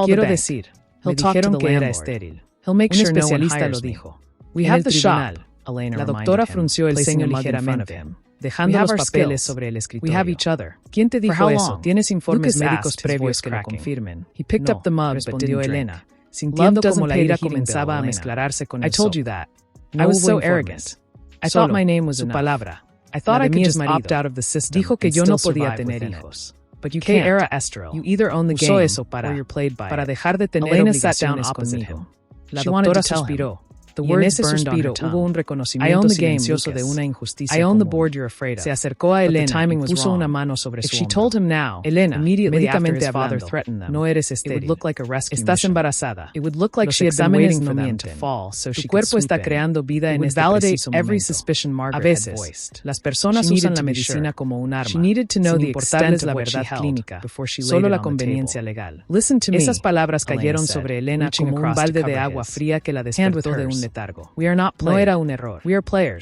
Quiero decir, me dijeron que era estéril. Un especialista lo dijo. En el tribunal, la doctora frunció el ceño ligeramente, dejando los papeles sobre el escritorio. ¿Quién te dijo eso? ¿Tienes informes médicos previos que lo confirmen? No, respondió Elena, sintiendo como la ira comenzaba a mezclarse con el sopo. I was so arrogant. I thought my name was su palabra. I thought I could just opt out of the system. Dijo que yo no podía tener hijos. But you can't. Era Estrel. You either own the game or you're played by para dejar de tener Elena obligaciones conmigo. La doctora suspiró. Y en ese suspiro hubo un reconocimiento silencioso de una injusticia común. Se acercó a Elena y puso una mano sobre su hombro. Elena, médicamente hablando, no eres estéril. Estás embarazada. Los exámenes no mienten. Tu cuerpo está creando vida en este preciso momento. A veces, las personas usan la medicina como un arma, sin importarles la verdad clínica, solo la conveniencia legal. Esas palabras cayeron sobre Elena como un balde de agua fría que la despertó de un letargo. No era un error.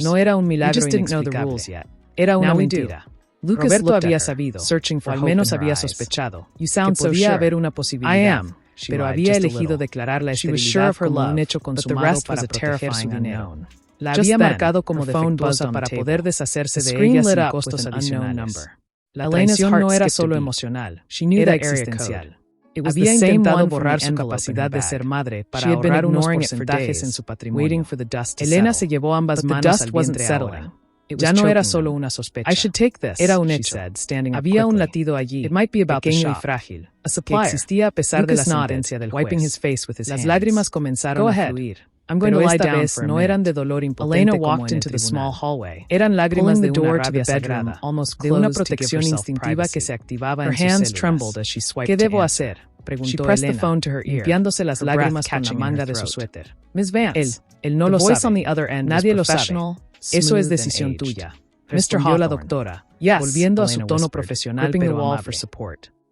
No era un milagro inexplicable. Era una mentira. Roberto había sabido, o al menos había sospechado, que podía haber una posibilidad, pero había elegido declarar la esterilidad como un hecho consumado para proteger su dinero. La había marcado como defectuosa para poder deshacerse de ella sin costos adicionales. La traición no era solo emocional, era existencial. Había intentado borrar su capacidad de ser madre para ahorrar unos porcentajes en su patrimonio. Elena se llevó ambas manos al vientre ahora. Ya no era solo una sospecha. Era un hecho. Había un latido allí, pequeño y frágil, que existía a pesar de la sentencia del juez. Las lágrimas comenzaron a fluir. Pero esta vez no eran de dolor impotente como en el tribunal. Eran lágrimas de una rabia sagrada, de una protección instintiva que se activaba en sus células. ¿Qué debo hacer?, preguntó Elena, limpiándose las lágrimas con la manga de su suéter. Miss Vance, él no lo sabe. Nadie lo sabe. Eso es decisión tuya, respondió la doctora, volviendo a su tono profesional pero amable.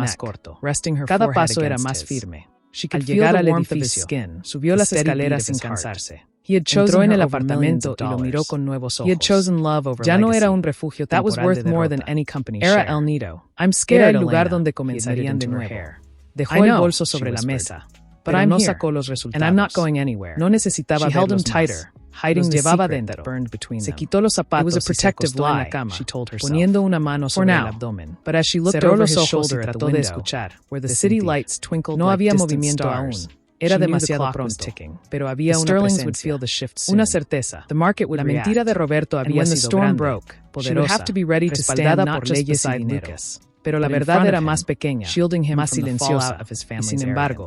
más corto. Cada paso era más firme. Al llegar al edificio, subió las escaleras sin cansarse. Entró en el apartamento y lo miró con nuevos ojos. Ya no era un refugio temporal de derrota. Era El Nido. Era el lugar donde comenzarían de nuevo. Dejó el bolso sobre la mesa, pero no sacó los resultados. No necesitaba verlos más. Los llevaba dentro. Se quitó los zapatos y se acostó en la cama, poniendo una mano sobre el abdomen. Cerró los ojos y trató de escuchar. No había movimiento aún. Era demasiado pronto, pero había una presencia, una certeza. La mentira de Roberto había sido grande, poderosa, respaldada por leyes y dinero. Pero la verdad era más pequeña, más silenciosa, y sin embargo,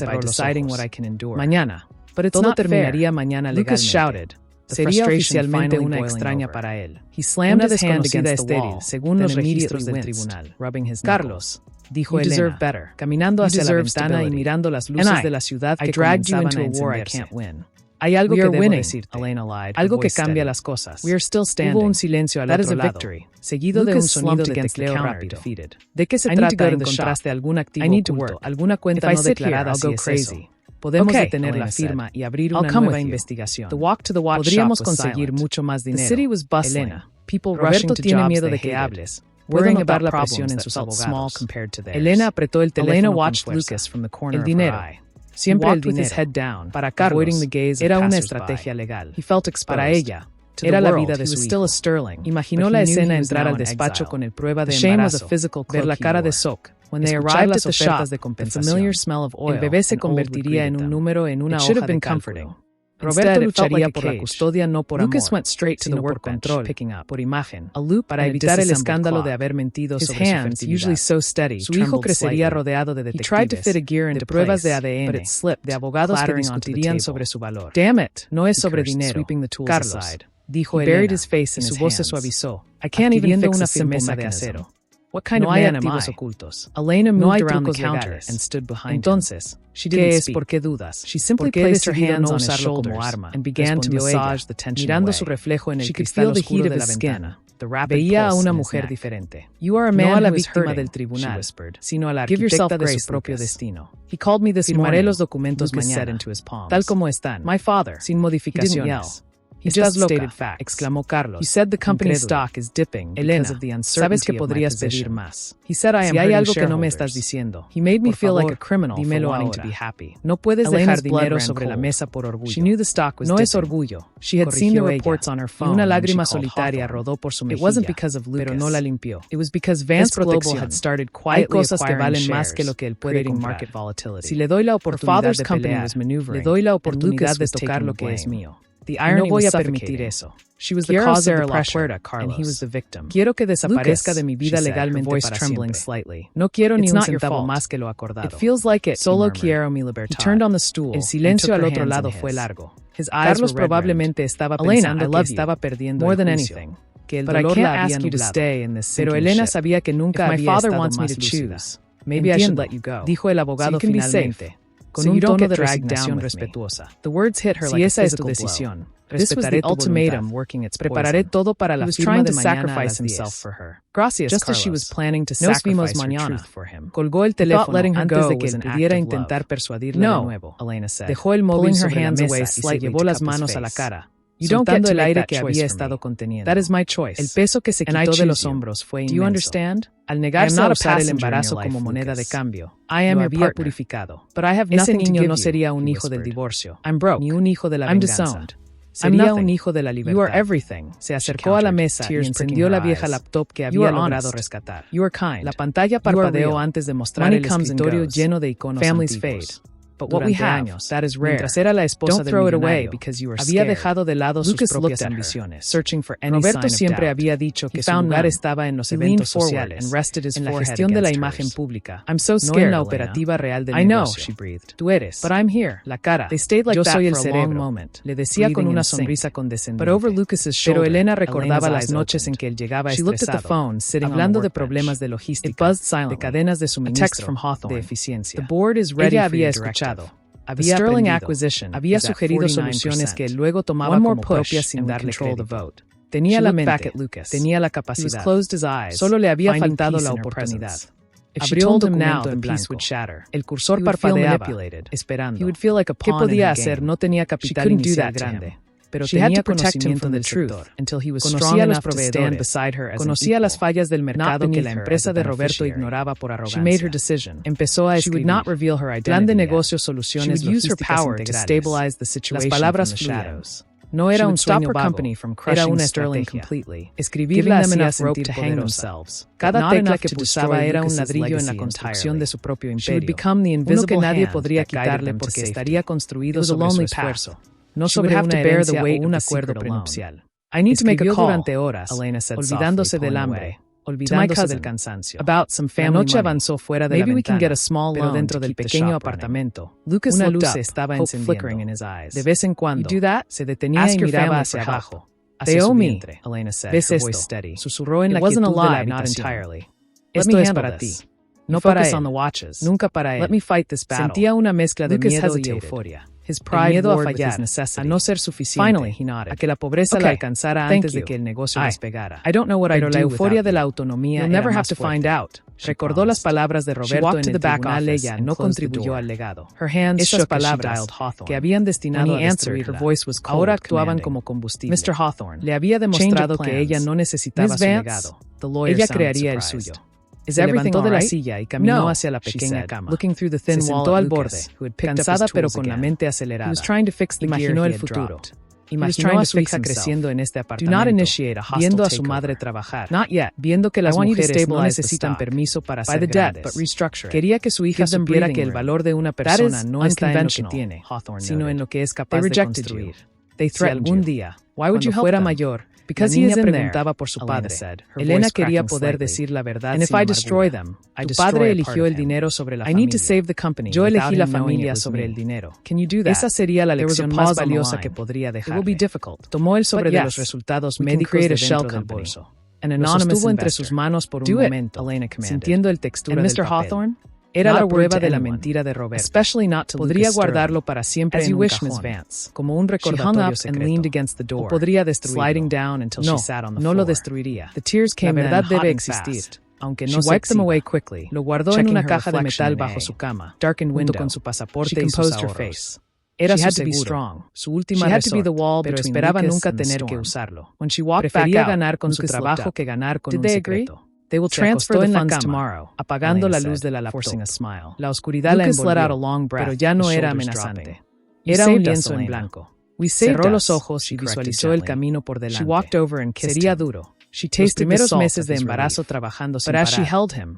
by deciding what I can endure. Mañana. But it's Todo not terminaría fair. mañana Lucas legalmente. shouted. Sería Frustration oficialmente finally una boiling extraña over. para él. He slammed Una his hand desconocida against the estéril, wall, según then los registros immediately del winced, tribunal. rubbing his Carlos, knuckles. dijo You deserve Elena, better. caminando You hacia la deserve ventana y stability. mirando las And luces I de la ciudad I que dragged you comenzaban into a a war I encenderse. can't win. Hay algo We que are debo winning, decirte. Elena lied, Algo her que voice cambia steady. las cosas. We are still standing. Hubo un silencio al That is otro a lado, victory. seguido de un Lucas sonido slumped de against the tecleo counter, rápido. defeated. ¿De qué se I need to trata? go to the ¿Encontraste shop. algún activo I need to oculto, work. alguna cuenta If I no sit here, declarada I'll si go es crazy. eso? Podemos Okay, detener la Elena said. firma y abrir I'll una come nueva with you. investigación. The walk to the watch Podríamos shop was conseguir silent. mucho más The dinero. city was bustling. Elena, People rushing Roberto to tiene jobs miedo they de que hated. hables. Worrying Puedo notar about la presión problems en that sus felt small abogados. compared to theirs. Elena apretó el teléfono Elena con watched fuerza. Lucas from the corner El of her dinero. eye. Siempre He el walked with his dinero. head down, Para Carlos, avoiding the gaze of era una passers-by. estrategia legal. He felt exposed. Para ella, To era the la world, vida de he su was still a hijo. Sterling, Imaginó but la he knew escena he was entrar now al in despacho exile. con el prueba de The shame was a embarazo, physical ver la cloak he cara de wore. Sok. When they Escuchar arrived las at the shop, ofertas de the compensación. familiar smell of oil El bebé se and old would convertiría greet en un them. número en una It should hoja have been de comforting. cálculo. Roberto lucharía por la custodia no por amor. Lucas went straight to the workbench, picking up, por imagen, a loop para evitar el escándalo de haber mentido sobre su fertilidad. Usually so steady, su hijo crecería rodeado de detectives. He tried to fit a gear into pruebas de ADN, but it slipped, de abogados que discutirían sobre su valor. Damn it, no es sobre dinero. Carlos, dijo Elena, y su voz se suavizó. I can't even fix una firmeza de acero. What kind of man am I? Ocultos. Elena moved around the counter and stood behind Entonces, she didn't speak. ¿Por qué dudas? She simply placed her hands on his shoulders and began to massage the tension away. Mirando su reflejo en el cristal oscuro de la ventana. Veía a una mujer diferente. You are a man no a la víctima del tribunal, sino a la arquitecta de su propio destino. He called me this morning. Firmaré los documentos mañana, tal como están. My father, sin modificaciones. Estás loca, exclamó Carlos. He said the company's stock is dipping because of the uncertainty sabes que podrías pedir más. He said I am si hay algo que no me estás diciendo. He made me feel like a criminal for wanting to be happy. No puedes dejar dinero sobre la mesa por orgullo. She knew the stock was dipping. No es orgullo. She had seen the reports on her phone. Y una lágrima solitaria rodó por su mejilla. It wasn't because of Lucas, pero no la limpió. It was because Vance Global had started quietly acquiring shares, que lo que él puede comprar. Market volatility. Si le doy la oportunidad de pelear, le doy la oportunidad de tocar lo que es mío. The irony no voy a permitir eso. She was the cause of the pressure, and he was the victim. Quiero que desaparezca de mi vida legalmente para siempre. Slightly. No quiero ni un centavo más que lo acordado. It feels like it. Solo quiero mi libertad. He turned on the stool. El silencio al otro lado fue largo. His eyes Carlos probablemente estaba pensando que estaba perdiendo more than anything. Que el dolor la había nublado. Pero Elena sabía que nunca había estado más lúcida. Maybe I should let you go. Dijo el abogado finalmente. Con un tono de resignación respetuosa. The words hit her like a physical blow. Respetaré tu ultimatum working its prepararé todo para la firma de mañana a las 10. Gracias, just Carlos. As she was planning to sacrifice her truth for him. Colgó el teléfono antes de que él pudiera intentar persuadirla de nuevo. Elena said. Dejó el móvil sobre la mesa y se llevó las manos a la cara. You don't get el aire que había estado conteniendo. That is my choice. El peso que se quitó de los hombros fue inmenso. Do you understand? Al negarse a usar el embarazo como moneda de cambio, lo había purificado. But I have ese niño no sería un hijo del divorcio. I'm broke. Ni un hijo de la venganza. Sería un hijo de la libertad. You are everything. Se acercó a la mesa y encendió la vieja laptop que había logrado rescatar. You are kind. La pantalla parpadeó antes de mostrar el escritorio lleno de iconos antiguos. But what we have, that is rare. Mientras era la esposa del millonario, había dejado de lado sus propias ambiciones. Searching for any Roberto siempre había dicho que su lugar estaba en los eventos sociales, en la gestión de la imagen pública, no en la operativa real del negocio. She breathed. Tú eres, but I'm here, la cara. They stayed like Yo soy el cerebro, le decía con una sonrisa condescendiente. But over Lucas's shoulder, pero Elena recordaba las noches en que él llegaba estresado, hablando de problemas de logística, de cadenas de suministro, de eficiencia. The board is ready for your directive. Había Sterling Acquisition había sugerido soluciones que él luego tomaba como propias sin darle crédito. Tenía la mente, tenía la capacidad. Solo le había faltado la oportunidad. Abrió un documento en blanco. El cursor parpadeaba, esperando. ¿Qué podía hacer? No tenía capital inicial grande. Pero tenía conocimiento del sector. Conocía a los proveedores. Conocía las fallas del mercado que la empresa de Roberto ignoraba por arrogancia. Empezó a escribir. Plan de negocio, soluciones logísticas integrales. Las palabras fluyeron. No era un sueño vago, era una estrategia. Escribirla hacía sentir poderosa. Cada tecla que pulsaba era un ladrillo en la construcción de su propio imperio. Uno que nadie podría quitarle porque estaría construido sobre su esfuerzo. No sobre una herencia o un acuerdo prenupcial. I need to make a call durante horas, Elena said, olvidándose del hambre, olvidándose del cansancio. La noche avanzó fuera de la ventana, pero dentro del pequeño apartamento, una luz estaba encendiendo. De vez en cuando, se detenía y miraba hacia abajo, hacia su vientre. ¿Ves esto? Susurró en la quietud de la habitación. Esto es para ti. No para él. Nunca para él. Sentía una mezcla de miedo y euforia. His pride, el miedo a fallar, a no ser suficiente, a que la pobreza la alcanzara antes de que el negocio despegara. Pero la euforia de la autonomía era más fuerte. Recordó las palabras de Roberto en el tribunal. Ella no contribuyó al legado. Esas palabras, que habían destinado a destruirla, ahora actuaban como combustible. Mr. Hawthorne le había demostrado que ella no necesitaba su legado. Ella crearía el suyo. Se levantó de la silla y caminó hacia la pequeña cama. Se sentó al borde, cansada pero con la mente acelerada. Imaginó el futuro. Imaginó a su hija creciendo en este apartamento, viendo a su madre trabajar, viendo que las mujeres no necesitan permiso para ser grandes. Quería que su hija supiera que el valor de una persona no está en lo que tiene, sino en lo que es capaz de construir. Si algún día, cuando fuera mayor, la niña preguntaba por su padre. Elena quería poder decir la verdad sin amargura. Tu padre eligió el dinero sobre la familia. Yo elegí la familia sobre el dinero. Esa sería la lección más valiosa que podría dejarle. Tomó el sobre de los resultados médicos de dentro del bolso. Lo sostuvo entre sus manos por un momento, sintiendo el textura del papel. Era la prueba de la mentira de Roberto. Podría guardarlo para siempre en un cajón, como un recordatorio secreto. O podría destruirlo. No lo destruiría. La verdad debe existir, aunque no se exhiba. Lo guardó en una caja de metal bajo su cama, junto con su pasaporte y sus ahorros. Era su seguro, su última resort, pero esperaba nunca tener que usarlo. Prefería ganar con su trabajo que ganar con un secreto. They will transfer the funds tomorrow, apagando la luz de la laptop. La oscuridad la envolvió, pero ya no era amenazante. Era un lienzo en blanco. Cerró los ojos y visualizó el camino por delante. Sería duro. Los primeros meses de embarazo trabajando sin parar,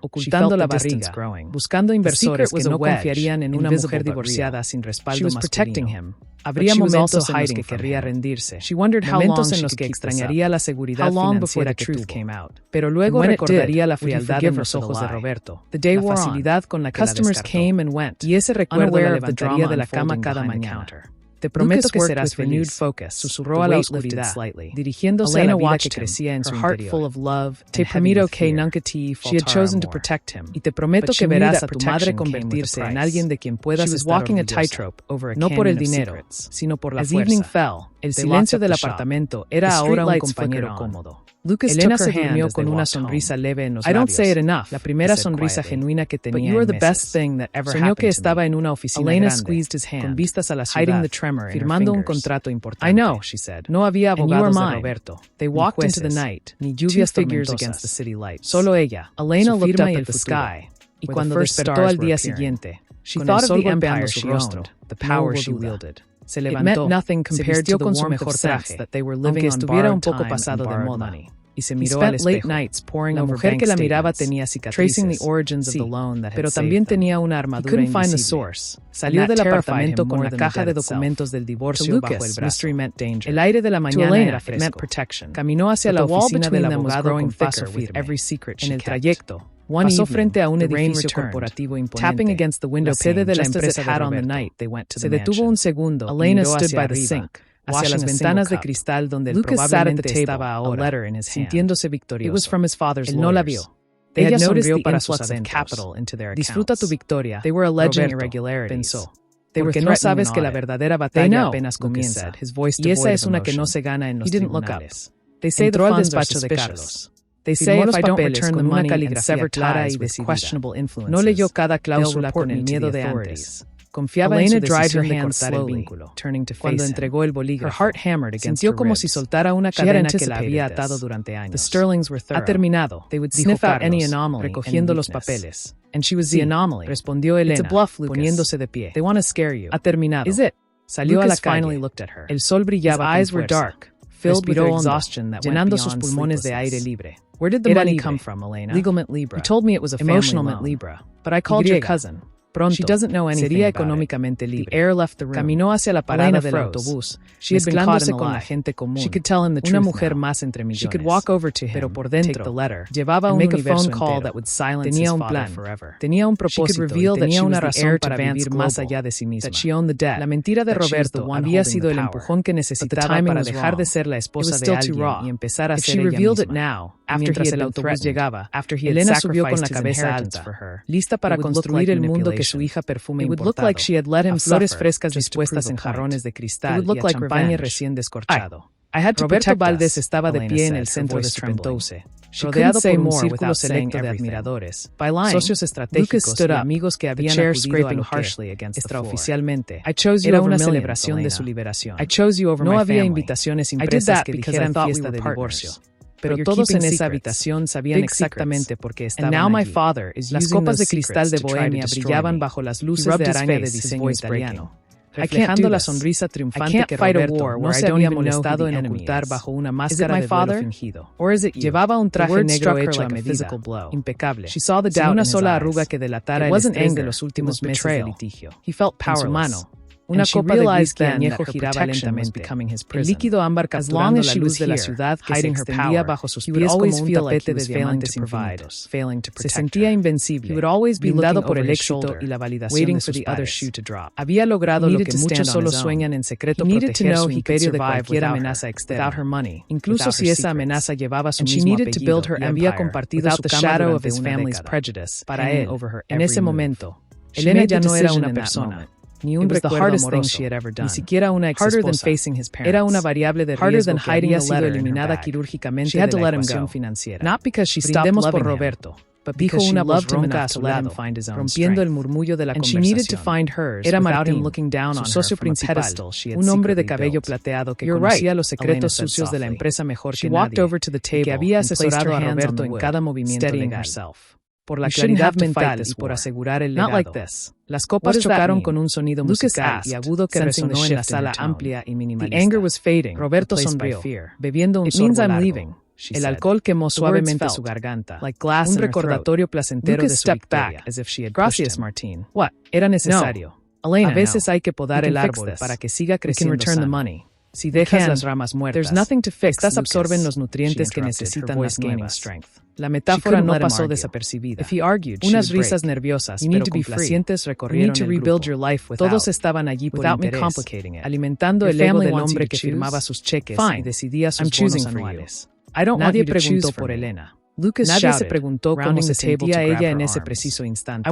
ocultando la barriga, buscando inversores que no confiarían en una mujer divorciada sin respaldo masculino. Habría momentos en los que querría rendirse, momentos en los que extrañaría la seguridad financiera que tuvo. Pero luego recordaría la frialdad en los ojos de Roberto, la facilidad con la que la descartó, y ese recuerdo la levantaría de la cama cada mañana. Te prometo que serás feliz, susurró a la oscuridad, dirigiéndose a la vida que crecía en su interior. Te prometo que nunca te faltará amor. Y te prometo que verás a tu madre convertirse en alguien de quien puedas estar orgullosa, no por el dinero, sino por la fuerza. El silencio del apartamento era ahora un compañero cómodo. Elena se durmió con una sonrisa leve en los labios. La primera sonrisa genuina que tenía en meses. Soñó que estaba en una oficina grande, con vistas a la ciudad, firmando un contrato importante. No había abogados de Roberto, ni jueces, ni lluvias tormentosas. Solo ella, su firma y el sky. Y cuando despertó al día siguiente, con el sol golpeando su rostro, no hubo duda. Se levantó, se vistió con su mejor traje, aunque estuviera un poco pasado de moda, y se miró al espejo. La mujer que la miraba tenía cicatrices, pero también tenía una armadura invisible. Salió del apartamento con la caja de documentos del divorcio bajo el brazo. El aire de la mañana era fresco. Caminó hacia la oficina del abogado con paso firme. En el trayecto, pasó frente a un edificio corporativo imponente. La sede de la empresa de Roberto. Se detuvo un segundo y miró hacia arriba, hacia las ventanas de cristal donde él probablemente estaba ahora, sintiéndose victorioso. Él no la vio. Ella sonrió para sus acentos. Disfruta tu victoria, Roberto, pensó. Porque no sabes que la verdadera batalla apenas comienza. Y esa es una que no se gana en los tribunales. Entró al despacho de Carlos. Firmó los papeles con una caligrafía clara y decidida. No leyó cada cláusula con el miedo de antes. Confiaba en su decisión de cortar el vínculo. Cuando entregó el bolígrafo, sintió como si soltara una cadena que la había atado durante años. Ha terminado, dijo Carlos, recogiendo los papeles. Sí, respondió Elena, poniéndose de pie. Ha terminado. Salió a la calle. El sol brillaba con fuerza. Respiró hondo, llenando sus pulmones de aire libre. Era libre, legalmente Libra. Emotionalmente Libra. But I called your cousin. Pronto, sería económicamente libre. Caminó hacia la parada del autobús, mezclándose con la gente común, una mujer más entre millones. Pero por dentro, llevaba un universo entero. Tenía un plan, tenía un propósito y tenía una razón para vivir más allá de sí misma. La mentira de Roberto había sido el empujón que necesitaba para dejar de ser la esposa de alguien y empezar a ser ella misma. Mientras el autobús llegaba, Elena subió con la cabeza alta, lista para construir el mundo que su hija perfume importado, a flores frescas dispuestas en jarrones de cristal y a champaña recién descorchado. Roberto Valdés estaba de pie en el centro de su penthouse, rodeado por un círculo selecto de admiradores, socios estratégicos y amigos que habían acudido a lo que, extraoficialmente, era una celebración de su liberación. No había invitaciones impresas que dijeran fiesta de divorcio. Pero todos en esa habitación sabían exactamente por qué estaban allí. Las copas de cristal de Bohemia brillaban bajo las luces de araña de diseño italiano. reflejando la sonrisa triunfante que Roberto no se había molestado en ocultar bajo una máscara de duelo fingido. Llevaba un traje negro hecho a medida, impecable, sin una sola arruga que delatara el estrés de los últimos meses de litigio. En su mano, una copa de whisky añejo giraba lentamente, el líquido ámbar capturando la luz de la ciudad que se extendía bajo sus pies como un tapete de diamantes infinitos. Se sentía invencible, blindado por el éxito y la validación de sus pares. Había logrado lo que muchos solo sueñan en secreto, proteger su imperio de cualquier amenaza externa, incluso si esa amenaza llevaba su mismo apellido y había compartido su cama durante una década. Para él, en ese momento, Elena ya no era una persona, ni un recuerdo amoroso, ni siquiera una ex-esposa. Era una variable de riesgo que había sido eliminada quirúrgicamente de la ecuación financiera. Brindemos por Roberto, dijo una voz ronca a su lado, rompiendo el murmullo de la conversación. Era Martín, su socio principal, un hombre de cabello plateado que conocía los secretos sucios de la empresa mejor que nadie, y que había asesorado a Roberto en cada movimiento legal. Por la claridad mental y por asegurar el legado. Las copas chocaron con un sonido musical y agudo que resonó en la sala amplia y minimalista. Roberto sonrió, bebiendo un sorbo largo. El alcohol quemó suavemente su garganta, un recordatorio placentero de su victoria. Gracias, Martín. Era necesario. A veces hay que podar el árbol para que siga creciendo sano. Si dejas las ramas muertas, estas absorben los nutrientes que necesitan las nuevas. La metáfora no pasó desapercibida. Unas risas nerviosas pero complacientes recorrieron el grupo. Todos estaban allí por interés, alimentando el ego del hombre que firmaba sus cheques y decidía sus bonos anuales. Nadie preguntó por Elena. Nadie se preguntó cómo se sentía ella en ese preciso instante.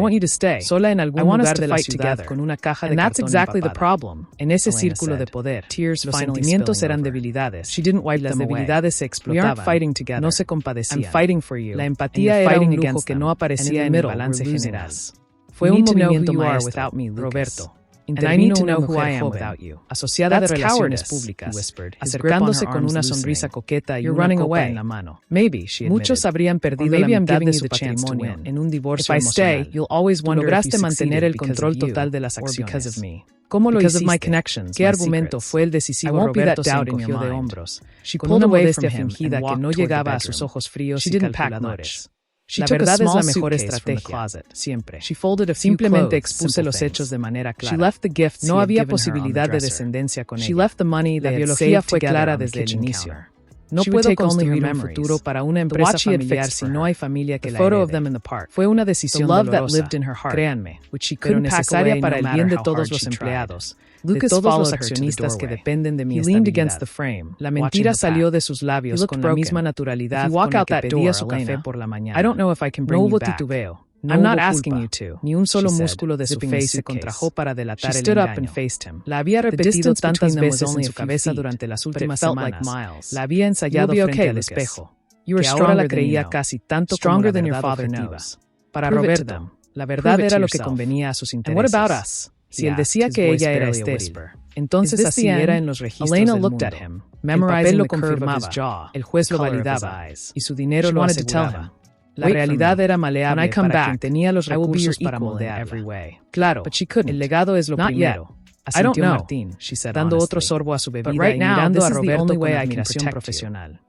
Sola en algún lugar de la ciudad con una caja de cartón empapada. En ese círculo de poder, los sentimientos eran debilidades. Las debilidades se explotaban. No se compadecían. La empatía era un lujo que no aparecía en el balance general. Fue un movimiento maestro, Roberto. Intervino una mujer joven, asociada de relaciones públicas, acercándose con una sonrisa coqueta y una copa en la mano. Muchos habrían perdido la mitad de su patrimonio en un divorcio emocional. Lograste mantener el control total de las acciones. ¿Cómo lo hiciste? ¿Qué argumento fue el decisivo? Roberto se encogió de hombros, con una modestia fingida que no llegaba a sus ojos fríos y calculadores. La verdad es la mejor estrategia, siempre. Simplemente expuse los hechos de manera clara. No había posibilidad de descendencia con ella. La biología fue clara desde el inicio. No puedo construir un futuro para una empresa familiar si no hay familia que la herede. Fue una decisión dolorosa, créanme, pero necesaria para el bien de todos los empleados, de todos los accionistas que dependen de mi estabilidad. La mentira salió de sus labios con la misma naturalidad con la que pedía su café por la mañana. No hubo titubeo. I'm not asking you to. Ni un solo músculo de su face se contrajo para delatar el engaño. La había repetido tantas veces en su cabeza durante las últimas semanas. La había ensayado frente al espejo. Que ahora la creía casi tanto como la verdad objetiva. Para Roberto, la verdad era lo que convenía a sus intereses. Si él decía que ella era estéril, entonces así era en los registros del mundo. El papel lo confirmaba, el juez lo validaba, y su dinero lo aseguraba. La realidad era maleable para quien tenía los recursos para moldearla. Claro, el legado es lo primero, asintió Martín, dando otro sorbo a su bebida y mirando a Roberto con admiración profesional.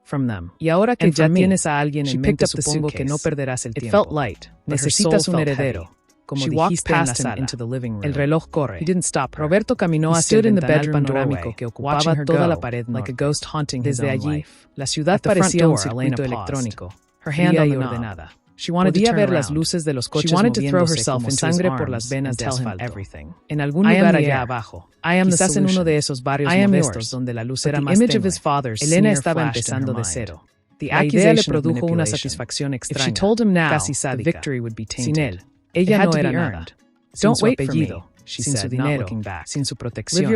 Y ahora que ya tienes a alguien en mente, supongo que no perderás el tiempo. Necesitas un heredero. Como dijiste en la sala, el reloj corre. Roberto caminó hacia el ventanal panorámico que ocupaba toda la pared norte. Desde allí, la ciudad parecía un circuito electrónico. Fría y ordenada. Podía ver las luces de los coches moviéndose como sangre por las venas de asfalto. En algún lugar allá abajo, quizás en uno de esos barrios modestos donde la luz era más tenue, Elena estaba empezando de cero. La idea le produjo una satisfacción extraña, casi sádica. Sin él, ella no era nada. Sin su apellido, sin su dinero, sin su protección,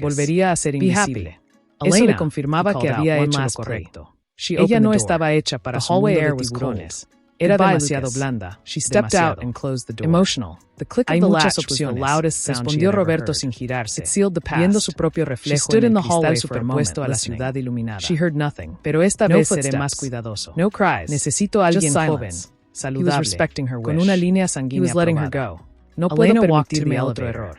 volvería a ser invisible. Eso le confirmaba que había hecho lo correcto. Ella no estaba hecha para su mundo de tiburones. Era demasiado blanda. She stepped out and closed the door. Emotional. The click of the latch was the loudest sound respondió Roberto sin girarse, viendo su propio reflejo en el cristal superpuesto a la ciudad iluminada. She heard nothing. Pero esta vez seré más cuidadoso. No cries. Necesito a alguien joven, saludable, con una línea sanguínea probada. No puedo permitirme otro error.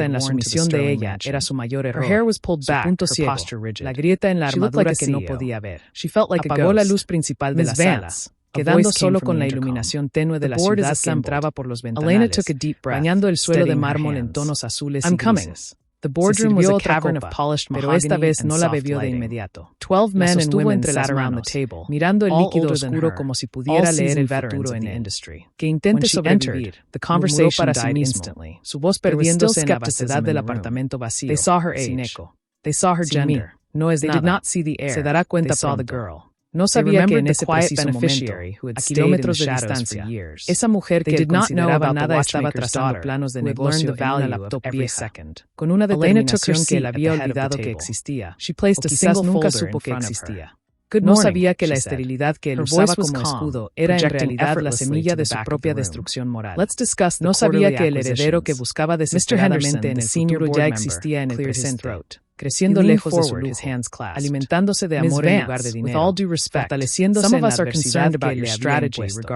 confianza en la sumisión de ella era su mayor error. Her hair was pulled back, punto her ciego, posture rigid. la grieta en la She looked armadura like a que no CEO. podía ver. She felt like a Apagó ghost. la luz principal de Miss la sala, Vance, a quedando voice came solo from con the la intercom. iluminación tenue de The la board is ciudad que assembled. entraba por los Elena ventanales, took a deep breath, bañando el suelo de steadying her mármol en hands. tonos azules I'm y coming. grises. The Se boardroom was sirvió a otra cavern copa, of polished pero esta mahogany vez and no la soft bebió de lighting. inmediato. 12 La men and sostuvo women entre sat las around manos, the table, mirando el all líquido older than oscuro her, como si all pudiera leer el seasoned veterans futuro of en the the industry. Que When intente she sobrevivir, entered, the murmuró conversation para sí died mismo, instantly. su voz There was perdiéndose still en la skepticism vastedad in del the room. apartamento vacío, They saw her sin age. eco. They saw her Sin mí. gender. No es They nada. did not see the air. Se dará cuenta They saw the pronto. girl. No They sabía que en remembered the ese quiet preciso momento, beneficiary who had a stayed in the kilómetros de shadows distancia, for years. esa mujer They que did not know consideraba about the nada estaba watchmaker's trazando daughter, planos de who had learned negocio the en una value laptop of every vieja. second. Con una Elena took her determinación que seat él at the había head of the olvidado que table. existía. She placed O a quizás single nunca folder supo in que front of her. existía. Good No morning, sabía que she la said. esterilidad que él Her usaba voice was como calm, escudo era en projecting realidad la effortlessly semilla to de the su back of propia the room. destrucción moral. Let's discuss the No sabía quarterly que el heredero que acquisitions. buscaba Mr. desesperadamente Henderson, en the el senior futuro board ya member, existía en el cleared his presente. throat. creciendo lejos de su lujo, alimentándose de amor en lugar de dinero, fortaleciéndose en la adversidad que le había impuesto.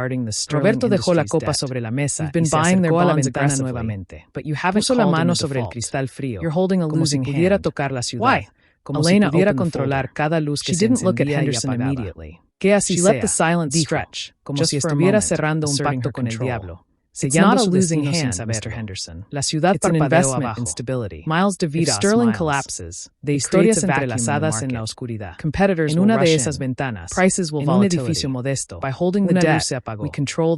Roberto dejó la copa sobre la mesa y se acercó a la ventana nuevamente. Puso la mano sobre el cristal frío, como si pudiera tocar la ciudad, como si pudiera controlar cada luz que se encendía y apagaba. Que así sea, dijo, como si estuviera cerrando un pacto con el diablo. Sellando su destino sin saberlo. La ciudad parpadeó abajo. Miles DeVita, Sterling collapses, de historias entrelazadas en la oscuridad. En una de esas ventanas, en un edificio modesto, una luz se apagó.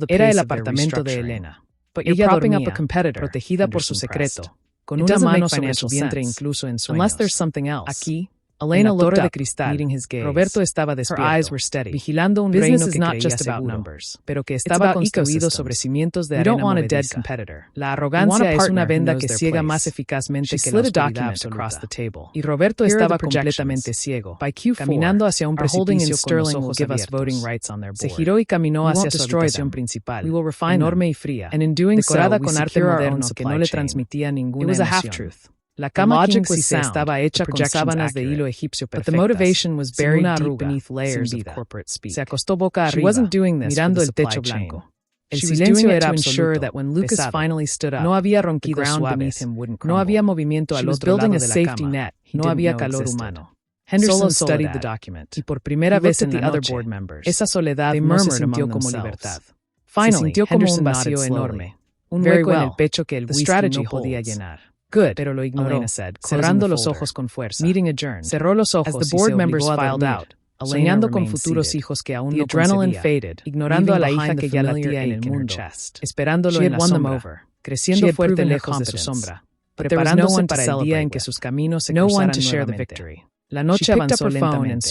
Era el apartamento de Elena. Ella dormía, protegida por su secreto, con una mano sobre su vientre incluso en sueños. Aquí, Elena looked de cristal. Roberto estaba despierto, vigilando un reino que creía seguro, pero que estaba construido sobre cimientos de arena movediza. La arrogancia es una venda que ciega más eficazmente que la oscuridad absoluta. Y Roberto estaba completamente ciego, caminando hacia un precipicio con los ojos abiertos. Se giró y caminó hacia su habitación principal, enorme y fría, decorada con arte moderno que no le transmitía ninguna emoción. La cama king size estaba hecha con sábanas de hilo egipcio perfectas, sin una arruga, sin vida. Se acostó boca arriba, mirando el techo blanco. El silencio era absoluto, pesado. No había ronquidos suaves, no había movimiento al otro lado de la cama, no había calor humano. Henderson studied the document, y por primera vez en la noche, esa soledad no se sintió como libertad. Se sintió como un vacío enorme, un hueco en el pecho que el whisky no podía llenar. Pero lo ignoró, cerrando los ojos con fuerza. Cerró los ojos y se obligó a dormir, soñando con futuros hijos que aún no concebía, ignorando a la hija que ya latía en el mundo, esperándolo en la sombra, creciendo fuerte lejos de su sombra, preparándose para el día en que sus caminos se cruzaran nuevamente. La noche avanzó lentamente.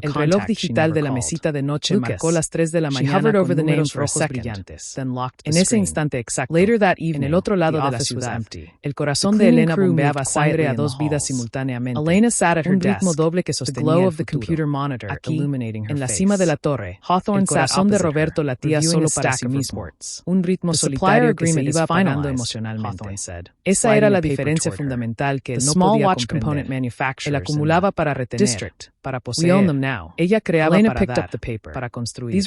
El reloj digital de la mesita de noche marcó las 3 de la mañana con números rojos brillantes. En ese instante exacto, en el otro lado de la ciudad, el corazón de Elena bombeaba sangre a 2 vidas simultáneamente. Un ritmo doble que sostenía el futuro. Aquí, en la cima de la torre, el corazón de Roberto latía solo para sí mismo. Un ritmo solitario que se iba apagando emocionalmente. Esa era la diferencia fundamental que él no podía comprender. Él acumulaba para retener, para poseer. Ella creaba para dar, para construir. Y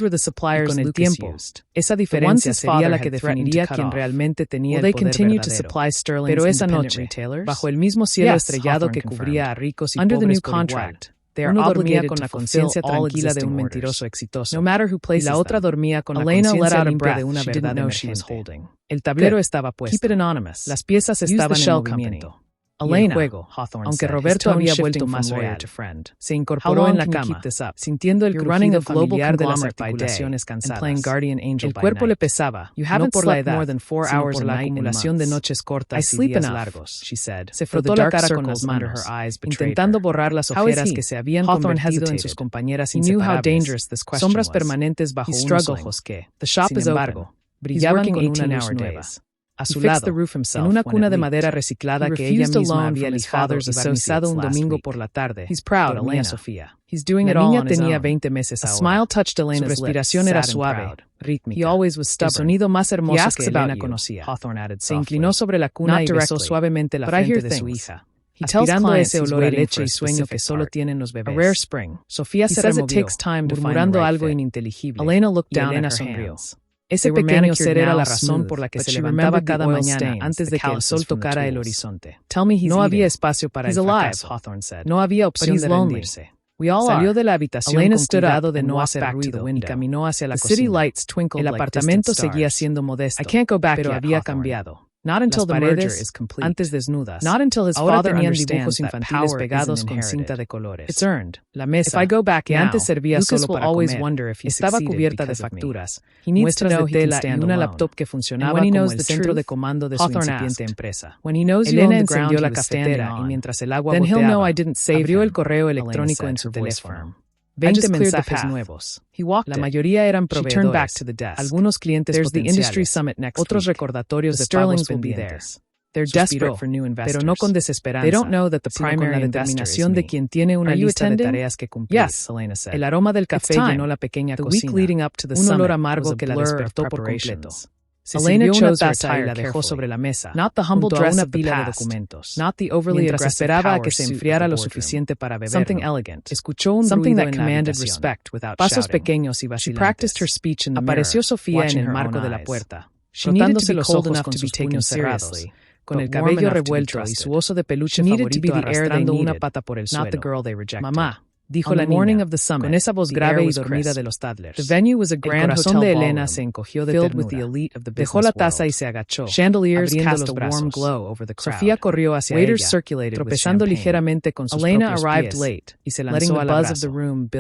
con el tiempo, esa diferencia sería la que definiría quién realmente tenía el poder verdadero. Pero esa noche, bajo el mismo cielo estrellado que cubría a ricos y pobres por igual, uno dormía con la conciencia tranquila de un mentiroso exitoso, y la otra dormía con la conciencia limpia de una verdad emergente. El tablero estaba puesto. Las piezas estaban en movimiento. Elena, aunque Roberto había vuelto más real, se incorporó en la cama, sintiendo el crujido familiar de las articulaciones cansadas. El cuerpo le pesaba, no por la edad, sino por la acumulación de noches cortas y días largos. Se frotó la cara con las manos, intentando borrar las ojeras que se habían convertido en sus compañeras inseparables, sombras permanentes bajo unos ojos que, sin embargo, brillaban con una luz nueva. A su lado, en una cuna de madera reciclada que ella misma había lijado y barnizado un domingo por la tarde, dormía Sofía. La niña tenía 20 meses ahora. Su respiración era suave, rítmica. El sonido más hermoso que Elena conocía. Se inclinó sobre la cuna y besó suavemente la frente de su hija, aspirando ese olor a leche y sueño que solo tienen los bebés. Sofía se removió, murmurando algo ininteligible. Elena sonrió. Ese pequeño ser era la razón por la que se levantaba cada mañana antes de que el sol tocara el horizonte. No había espacio para el fracaso. No había opción de rendirse. Salió de la habitación con cuidado de no hacer ruido y caminó hacia la cocina. El apartamento seguía siendo modesto, pero había cambiado. Las paredes, antes desnudas, ahora tenían dibujos infantiles pegados con cinta de colores. La mesa, que antes servía solo para comer, estaba cubierta de facturas, muestras de tela y una laptop que funcionaba como el centro de comando de su incipiente empresa. Elena encendió la cafetera y mientras el agua goteaba, abrió el correo electrónico en su teléfono. 20 mensajes nuevos. La mayoría eran proveedores, algunos clientes potenciales, otros recordatorios de pagos pendientes. Suspiró, pero no con desesperanza, sino con la determinación de quien tiene una lista de tareas que cumplir. El aroma del café llenó la pequeña cocina, un olor amargo que la despertó por completo. Elena chose her attire y la dejó sobre la mesa, not the humble dress of the past, not the overly aggressive esperaba a que se enfriara lo suficiente para beber. Something elegant. Escuchó un ruido that commanded respect without pasos pequeños y vacilantes. She practiced her speech in the mirror. Apareció Sofía en el marco de la puerta, frotándose los ojos con sus puños cerrados, con el cabello revuelto y su oso de peluche favorito arrastrando una pata por el suelo. Mamá, dijo la niña, con esa voz grave y dormida de los Tadlers. El corazón de Elena se encogió de ternura. Dejó la taza y se agachó, abriendo los brazos. Sofía corrió hacia ella, tropezando ligeramente con sus propios pies, y se lanzó al abrazo.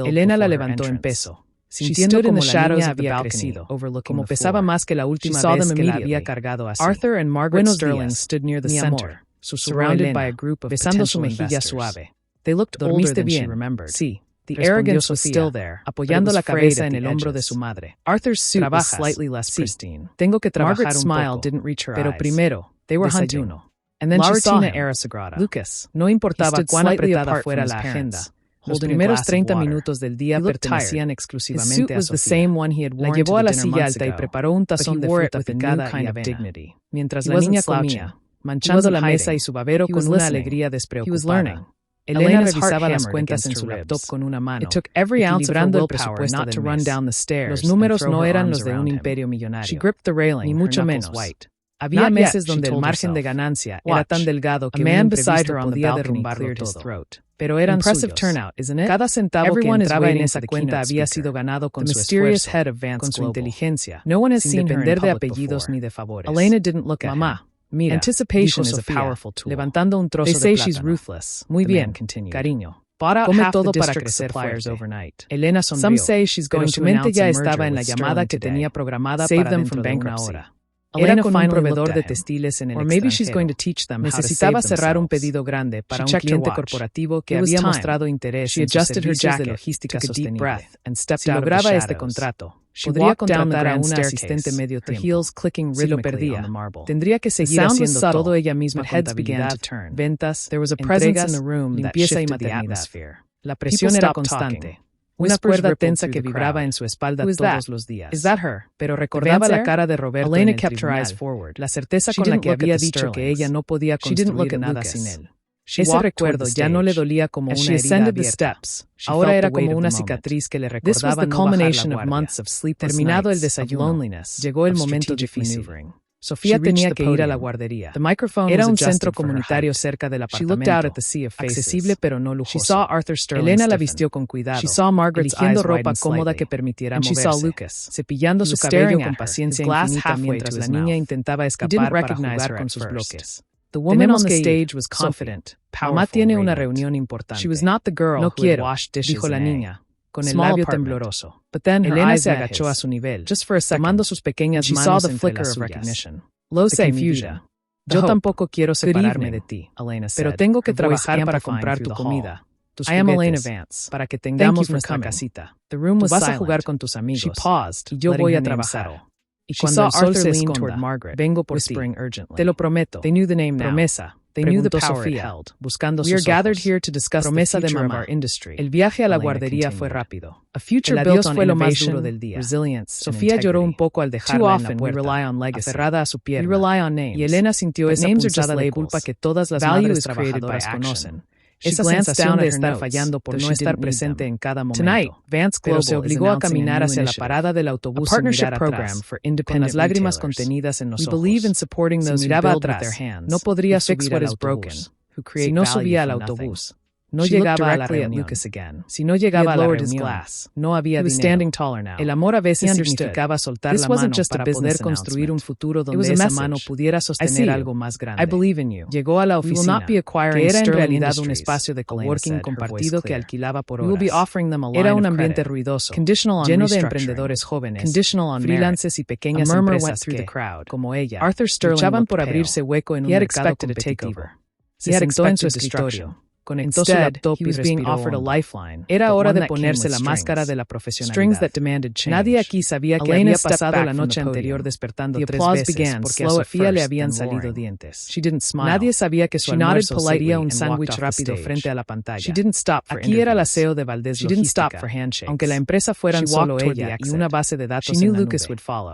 Elena la levantó en peso, sintiendo como la niña había crecido, como pesaba más que la última vez que la había cargado así. Arthur and Margaret Sterling stood near the center, surrounded by a group of besando su mejilla suave. They looked older than she remembered. Sí, the arrogance was still there, apoyando la cabeza en el hombro de su madre. Arthur's suit was slightly less pristine. Tengo que trabajar Margaret's smile didn't reach her pero eyes. Primero, they were hunting. And then she saw him. Era Sagrada. Lucas, no importaba cuán apretada fuera la agenda. Los primeros 30 minutos del día pertenecían exclusivamente a Sofía. La llevó a la silla alta y preparó un tazón de fruta picada y avena. Mientras la niña comía, manchando la mesa y su babero con una alegría despreocupada. Elena revisaba las cuentas en su laptop con una mano, equilibrando el presupuesto del mes. Los números no eran los de un imperio millonario, ni mucho menos. Había meses donde el margen de ganancia era tan delgado que un imprevisto podía derrumbarlo todo. Pero eran suyos. Cada centavo que entraba en esa cuenta había sido ganado con su esfuerzo, con su inteligencia, sin depender de apellidos ni de favores. Elena didn't look at Mamá. Mira, anticipation is a powerful tool. Levantando un trozo de plátano. She's ruthless. Muy bien, cariño. Come todo para crecer fuerte. Overnight. Elena sonrió. Some say she's going to mente ya estaba en la llamada que tenía programada para dentro de una hora. Era con un proveedor de textiles en el extranjero. Necesitaba cerrar un pedido grande para un cliente corporativo que había mostrado interés en sus servicios de logística sostenible. Si lograba este contrato, podría contratar a una asistente medio tiempo. Si lo perdía, tendría que seguir haciendo todo ella misma: contabilidad, ventas, entregas, limpieza y maternidad. La presión era constante. Una cuerda tensa que vibraba en su espalda todos los días. Pero recordaba la cara de Roberto en el tribunal, la certeza con la que había dicho que ella no podía construir nada sin él. Ese recuerdo ya no le dolía como una herida abierta. Ahora era como una cicatriz que le recordaba no bajar la guardia. Terminado el desayuno, llegó el momento difícil. Sofía tenía que ir a la guardería. Era un centro comunitario cerca del apartamento, accesible pero no lujoso. Elena la vistió con cuidado, eligiendo ropa cómoda que permitiera moverse, cepillando su cabello con paciencia infinita mientras la niña intentaba escapar para jugar con sus bloques. The woman on the stage was confident. Mamá tiene una reunión importante. No quiero, dijo la niña, con el labio tembloroso. Elena se agachó a su nivel, tomando sus pequeñas manos entre las suyas. Lo sé, mi vida. Yo tampoco quiero separarme de ti, pero tengo que trabajar para comprar tu comida, tus juguetes, para que tengamos nuestra casita. Tú vas a jugar con tus amigos, y yo voy a trabajar. Y cuando el sol se esconda, vengo por ti. Te lo prometo. Promesa. They knew the power it held, buscando sus ojos. We are gathered here to discuss promesa the future of our industry. El viaje a la guardería fue rápido. El adiós fue lo más duro del día. Sofía lloró un poco al dejarla en la puerta, aferrada a su pierna. Y Elena sintió esa punzada de culpa que todas las madres trabajadoras conocen. Esa sensación de estar fallando por no estar presente en cada momento. Pero se obligó a caminar hacia la parada del autobús y mirar atrás, con las lágrimas contenidas en los ojos. Si miraba atrás, no podría subir al autobús. Si no subía al autobús, no llegaba a la reunión. Si no llegaba a la reunión, no había dinero. El amor a veces significaba soltar la mano para poder construir un futuro donde esa mano pudiera sostener algo más grande. Llegó a la oficina, que era en realidad un espacio de coworking compartido que alquilaba por horas. Era un ambiente ruidoso, lleno de emprendedores jóvenes, freelances y pequeñas empresas que, como ella, luchaban por abrirse hueco en un mercado competitivo. Se sentó en su escritorio, Conectó su laptop y respiró hondo. Era hora de ponerse la máscara de la profesionalidad. Nadie aquí sabía que había pasado la noche anterior despertando 3 veces porque a Sofía le habían salido dientes. Nadie sabía que su almuerzo sería un sándwich rápido frente a la pantalla. Aquí era el aseo de Valdés Logística. Aunque la empresa fueran solo ella y una base de datos en la nube.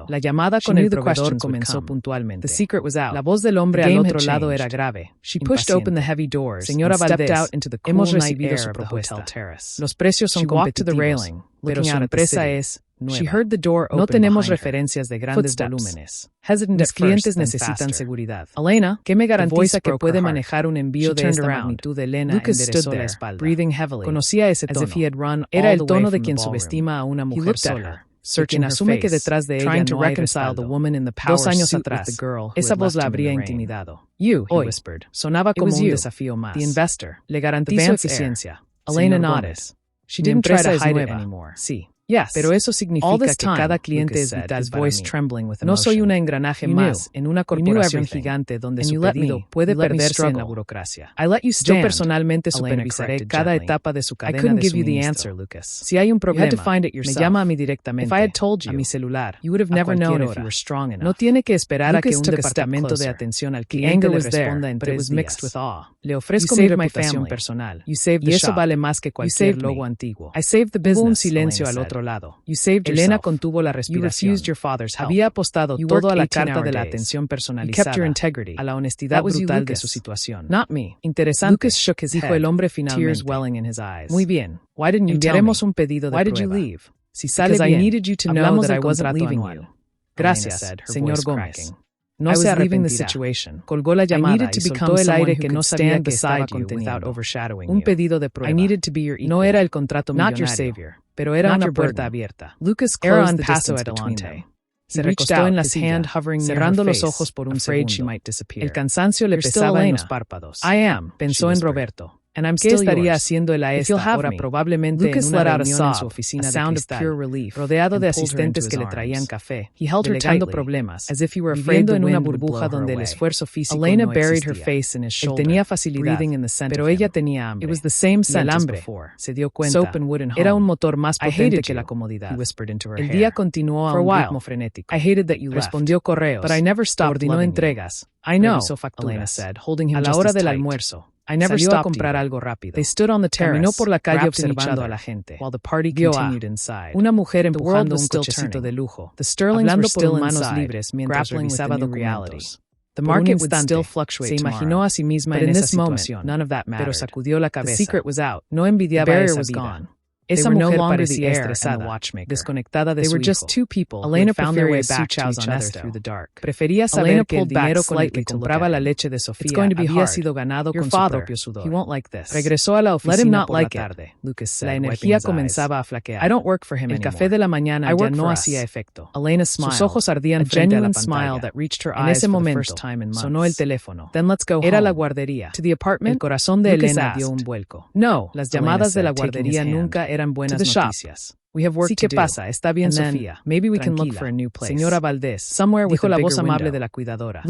La llamada con el proveedor comenzó puntualmente. La voz del hombre al otro lado era grave. Señora Valdés, hemos recibido su propuesta. Los precios son competitivos, pero su empresa es nueva. No tenemos referencias de grandes volúmenes. Mis clientes necesitan seguridad. Elena, ¿qué me garantiza que puede manejar un envío de esta magnitud? Elena enderezó la espalda. Conocía ese tono. Era el tono de quien subestima a una mujer sola. Quien asume que detrás de ella no hay respaldo. 2 años atrás, esa voz la habría intimidado. Hoy, sonaba como un desafío más. Le garantizo eficiencia. Elena nodded. Mi empresa es nueva. Sí. Pero eso significa que cada cliente es vital para mí. No soy un engranaje más en una corporación gigante donde su pedido puede perderse en la burocracia. Yo personalmente supervisaré cada etapa de su cadena de suministro. Si hay un problema, me llama a mí directamente, a mi celular, a cualquier hora. No tiene que esperar a que un departamento de atención al cliente le responda en 3 días. Le ofrezco mi reputación personal. Y eso vale más que cualquier logo antiguo. Hubo un silencio al otro lado. Elena contuvo la respiración. Había apostado todo a la carta de la atención personalizada, a la honestidad brutal de su situación. Interesante, dijo el hombre finalmente. Muy bien. Enviaremos un pedido de prueba. Si sale bien, hablamos del contrato anual. Gracias, señor Gómez. No se arrepentirá. Colgó la llamada y soltó el aire que no sabía que estaba conteniendo. Un pedido de prueba. No era el contrato millonario, pero era una puerta abierta. Era un paso adelante. Se recostó en la silla, cerrando los ojos por un segundo. El cansancio le pesaba en los párpados. Pensó en Roberto. ¿Qué estaría haciendo él a esta hora? Probablemente en una reunión en su oficina de cristal, rodeado de asistentes que le traían café, delegando problemas, viviendo en una burbuja donde el esfuerzo físico no existía. Él tenía facilidad, pero ella tenía hambre. Y el hambre, se dio cuenta, era un motor más potente que la comodidad. El día continuó a un ritmo frenético. Respondió correos, ordenó entregas, revisó facturas. A la hora del almuerzo, salió a comprar algo rápido. Caminó por la calle observando a la gente. Vio a una mujer empujando un cochecito de lujo, hablando por manos libres mientras revisaba documentos. Por un instante, se imaginó a sí misma en esa situación, pero sacudió la cabeza. No envidiaba esa vida. Esa mujer parecía estresada, desconectada de su hijo. Elena prefería Prefería saber que el dinero con el que compraba la leche de Sofía había sido ganado con su propio sudor. Regresó a la oficina por la tarde. La energía comenzaba a flaquear. El café de la mañana ya no hacía efecto. Sus ojos ardían frente a la pantalla. En ese momento, sonó el teléfono. Era la guardería. El corazón de Elena dio un vuelco. Las llamadas de la guardería nunca eran buenas noticias. Sí, ¿qué pasa? Está bien, Sofía. Tranquila. Señora Valdés, dijo la voz amable de la cuidadora.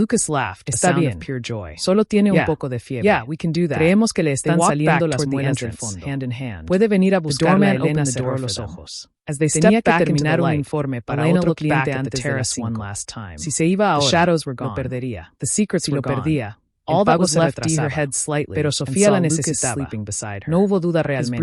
Está bien. Solo tiene un poco de fiebre. Creemos que le están saliendo las muelas del fondo. Puede venir a buscarla. Elena cerró los ojos. Tenía que terminar un informe para otro cliente antes de las 5. Si se iba ahora, lo perdería. Si lo perdía, all that was left her head slightly, pero Sofía la necesitaba. No hubo duda realmente.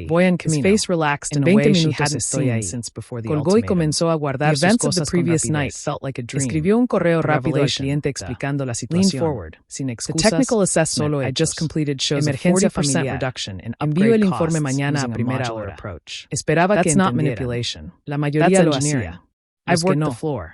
Voy en camino. His face relaxed in a way she hadn't seen since before the ultimatum. Colgó y comenzó a guardar sus cosas con rapidez. Escribió un correo rápido al cliente explicando la situación. Sin excusas. The technical assessment I just completed shows emergencia familiar. Envío el informe mañana a primera hora. Esperaba que entendiera. La mayoría lo hacía.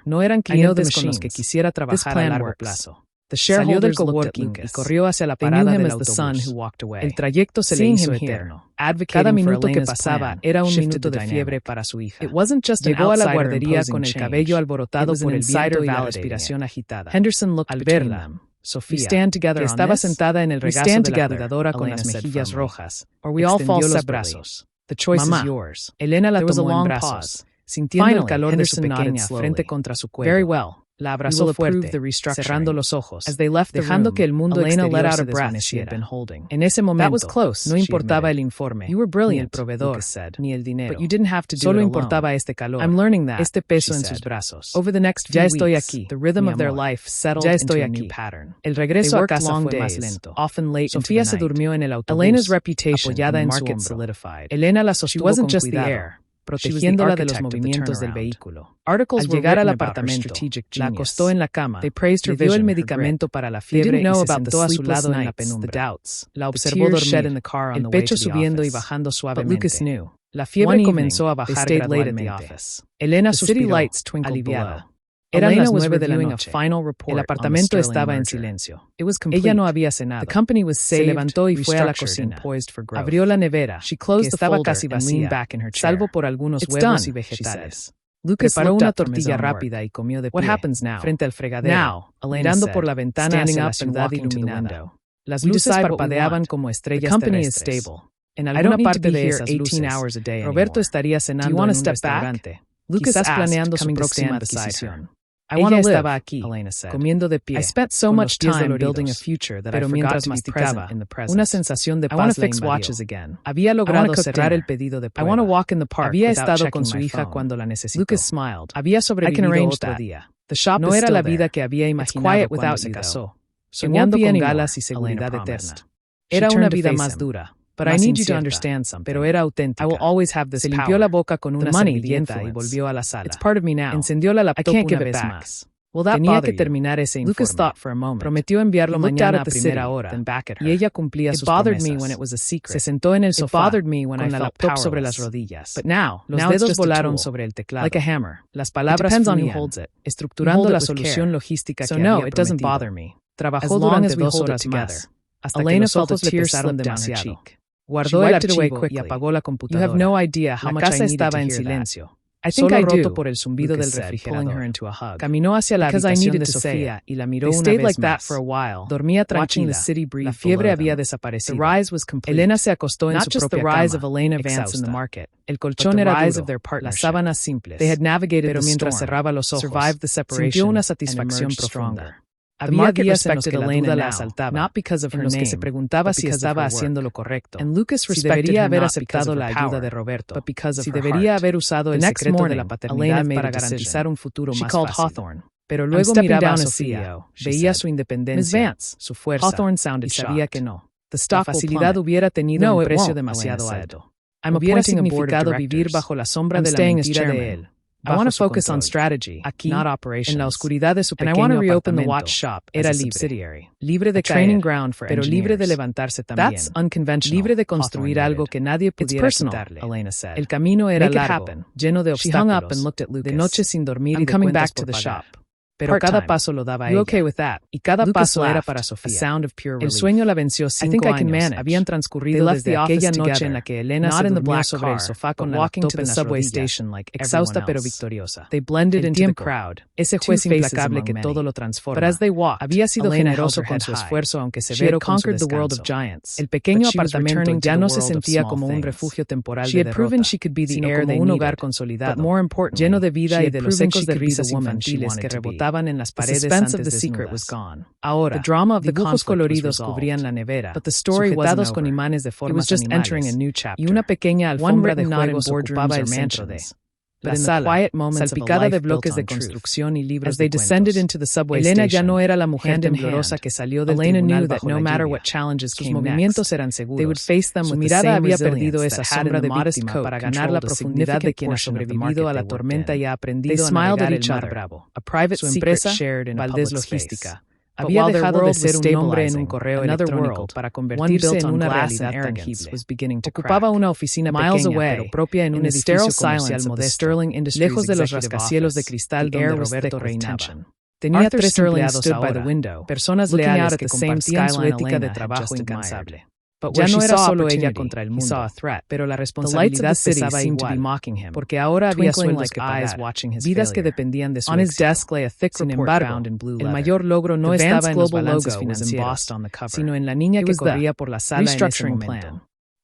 No eran clientes con los que quisiera trabajar a largo plazo. Salió del coworking y corrió hacia la parada del autobús. El trayecto se le hizo eterno. Cada minuto que pasaba era un minuto de fiebre para su hija. Llegó a la guardería con el cabello alborotado por el viento y la respiración agitada. Al verla, Sofía, que estaba sentada en el regazo de la cuidadora con las mejillas rojas, extendió los brazos. Mamá, Elena la tomó en brazos, sintiendo el calor de su pequeña frente contra su cuello. La abrazó fuerte, cerrando los ojos, dejando que el mundo exterior se desvaneciera. En ese momento, no importaba el informe, ni el proveedor, ni el dinero. Solo importaba este calor, este peso en sus brazos. Ya estoy aquí. Ya estoy aquí. El regreso a casa fue más lento. Sofía se durmió en el autobús, apoyada en su hombro. Elena la sostuvo con cuidado, protegiéndola de los movimientos del vehículo. Al llegar al apartamento, la acostó en la cama, le dio el medicamento para la fiebre y se sentó a su lado en la penumbra. La observó dormir, el pecho subiendo y bajando suavemente. La fiebre comenzó a bajar gradualmente. Elena suspiró, aliviada. Eran las 9 de la noche. El apartamento estaba en silencio. Ella no había cenado. Se levantó y fue a la cocina. Abrió la nevera, que estaba casi vacía, salvo por algunos huevos y vegetales. Preparó una tortilla rápida y comió de pie, frente al fregadero, mirando por la ventana hacia la ciudad iluminada. Las luces parpadeaban como estrellas terrestres. En alguna parte de esas luces, Roberto estaría cenando en un restaurante, quizás planeando su próxima adquisición. Ella estaba aquí, comiendo de pie, con los pies doloridos, pero mientras masticaba, una sensación de paz la invadió. Había logrado cerrar el pedido de prueba. Había estado con su hija cuando la necesitó. Había sobrevivido otro día. No era la vida que había imaginado cuando se casó, soñando con galas y seguridad eterna. Era una vida más dura. But I need you to understand something. Pero era auténtica. I will always have this Se limpió la boca con una servilleta y volvió a la sala. It's part of me now. Encendió la laptop una vez más. Tenía que terminar ese informe. Lucas thought for a moment. Prometió enviarlo mañana a primera hora. Y ella cumplía sus promesas. Se sentó en el sofá con la laptop sobre las rodillas. But now, los dedos volaron sobre el teclado. Like a hammer. Las palabras fluían, estructurando la solución logística que había prometido. Trabajó durante 2 horas más, hasta que los ojos le pesaron demasiado. Guardó el archivo y apagó la computadora. La casa estaba en silencio. Solo roto por el zumbido del refrigerador. Caminó hacia la habitación de Sofía y la miró una vez más. Dormía tranquila. La fiebre había desaparecido. Elena se acostó en su propia cama, exhausta. El colchón era duro, las sábanas simples. Pero mientras cerraba los ojos, sintió una satisfacción profunda. Había días en los que la duda la asaltaba, en los que se preguntaba si estaba haciendo lo correcto, si debería haber aceptado la ayuda de Roberto, si debería haber usado el secreto de la paternidad para garantizar un futuro más fácil. Pero luego miraba a Sofía, veía su independencia, su fuerza, y sabía que no. La facilidad hubiera tenido un precio demasiado alto. Hubiera significado vivir bajo la sombra de la mentira de él. I want to focus on strategy, aquí, not operations. En la oscuridad de su pequeño apartamento, era libre de caer, pero libre de levantarse también, libre de construir algo que nadie pudiera quitarle. El camino era largo, lleno de obstáculos, de noches sin dormir y de cuentas por pagar. Pero cada paso lo daba ella. Y cada paso era para Sofía. El sueño la venció 5 años. Habían transcurrido desde aquella noche en la que Elena se durmió sobre el sofá con la laptop en las rodillas, exhausta pero victoriosa. El tiempo, ese juez implacable que todo lo transforma, había sido generoso con su esfuerzo aunque severo con su descanso. El pequeño apartamento ya no se sentía como un refugio temporal de derrota, sino como un hogar consolidado, lleno de vida y de los ecos de risas infantiles que rebotaban en las paredes antes desnudas. Ahora, dibujos coloridos cubrían la nevera, sujetados con imanes de formas animales, y una pequeña alfombra de juegos ocupaba el centro de la sala, salpicada de bloques de construcción y libros de cuentos. Elena ya no era la mujer temblorosa que salió del tribunal bajo la lluvia. Sus movimientos eran seguros. Su mirada había perdido esa sombra de víctima para ganar la profundidad de quien ha sobrevivido a la tormenta y ha aprendido a navegar el mar bravo. Su empresa, Valdés Logística, había dejado de ser un nombre en un correo electrónico para convertirse en una realidad tangible. Ocupaba una oficina pequeña pero propia en un edificio comercial modesto, lejos de los rascacielos de cristal donde Roberto reinaba. Tenía 3 empleados ahora, personas leales que compartían su ética de trabajo incansable. Ya no era solo ella contra el mundo, pero la responsabilidad pesaba igual, porque ahora había sueldos que pagar, vidas que dependían de su éxito. Sin embargo, el mayor logro no estaba en los balances financieros, sino en la niña que corría por la sala en ese momento.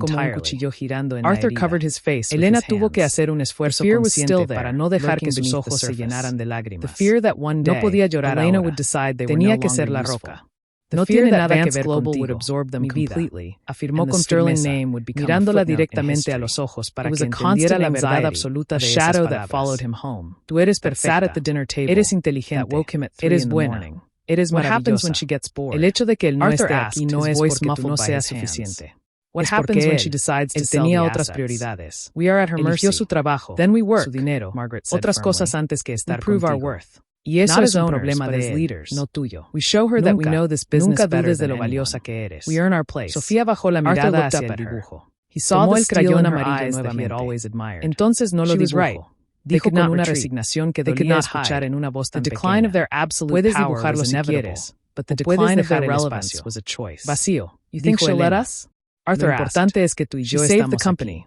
como un entirely. cuchillo girando en la Arthur herida. covered his face with Elena his tuvo que hands. hacer un esfuerzo The fear was consciente still there, para no dejar que lurking sus beneath ojos the se surface. llenaran de The lágrimas. fear that one day No podía llorar Elena ahora. would decide they were Tenía no que ser longer la useful. roca. The No fear tiene that nada que Vance ver Global contigo, would absorb them mi vida, completely, afirmó and the con sterling firmeza, name would become a mirándola footnote in directamente a history. los ojos para It was que a entendiera constant la verdad anxiety, absoluta a de shadow esas that palabras. followed him home. Tú eres That sat perfecta. at the dinner table. Eres inteligente. That woke him at 3 Eres in the buena. morning. Eres What happens maravillosa. when she gets bored? El hecho de que él no Arthur esté asked, aquí no his es voice porque tú muffled no by seas his hands. suficiente. What Es happens porque when él, she decides to él sell tenía the otras assets? prioridades. We are at her Eligió mercy. su trabajo, Then we work, su dinero, Margaret said otras firmly. cosas antes que We estar prove our contigo. worth. Y eso Not es as un owners, problema but de as él, leaders. no tuyo. We show her that we know this business Nunca better dudes de than lo valiosa anyone. que eres. We earn our place. Sofía bajó la Arthur mirada looked hacia up el at her. dibujo. He saw Tomó the el steel crayón in her amarillo eyes that he had nuevamente. always admired. Entonces no lo She was dibujó. right. They Dijo could con not una retreat. resignación que They could dolía not escuchar hide. en una voz The tan decline of pequeña. their absolute Puedes power dibujarlo was si inevitable, quieres, but the o puedes decline of dejar their el relevance espacio was a choice. vacío. You think Dijo she'll let Elena. us? Arthur Lo asked. importante es que tú y She yo saved the estamos company, aquí.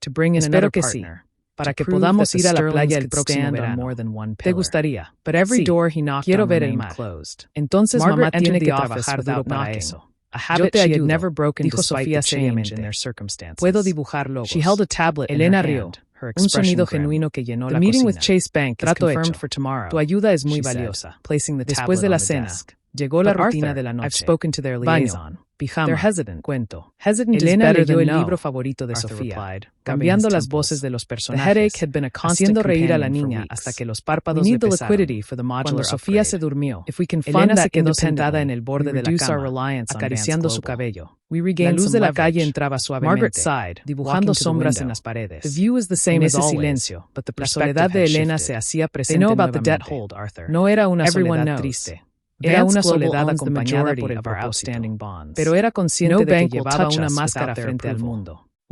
to bring in another partner. Para que podamos ir a la playa el próximo verano. ¿Te gustaría? But every Sí. door he knocked Quiero on ver el remained mar. closed. Entonces Margaret mamá tiene entered que the office trabajar duro without para knocking. eso. A Yo habit te she had ayudo, never broken dijo despite Sofía the change seriamente. in their circumstances. Puedo dibujar logos. She held a tablet in Elena her rió. hand. Her Un expression sonido grim. genuino que llenó The la meeting cocina. with Chase Bank is Trato confirmed hecho. for tomorrow. Tu ayuda es muy she said, valiosa. placing the Después tablet de la on the cena, desk. llegó la But rutina Arthur, de la noche. I've spoken to their Baño, liaison. pijama, They're hesitant. cuento. Hesitant Elena is better leyó than el no, libro favorito de Arthur Sofía, replied, cambiando rubbing his las temples. voces de los The personajes, headache had been a constant haciendo reír a la companion for niña weeks. hasta que los We párpados need le the pesaron. liquidity for the Cuando modular Sofía upgrade. se durmió, If we can fund Elena that se quedó sentada en independently, el borde we de la reduce our cama, reliance on acariciando Vance su Global. cabello. We La regained luz some de la leverage. calle entraba suavemente, Margaret sighed, dibujando walking to the sombras en window. las paredes. The view was the same En as ese always, silencio, but the la perspective soledad de had Elena shifted. se hacía They presente know about the debt nuevamente. hold, Arthur. No era una Everyone soledad knows. triste. Era Vance una Global soledad owns the acompañada majority por el of our propósito. outstanding bonds. Pero era consciente No de que bank will llevaba touch una us máscara without their frente al approval. mundo.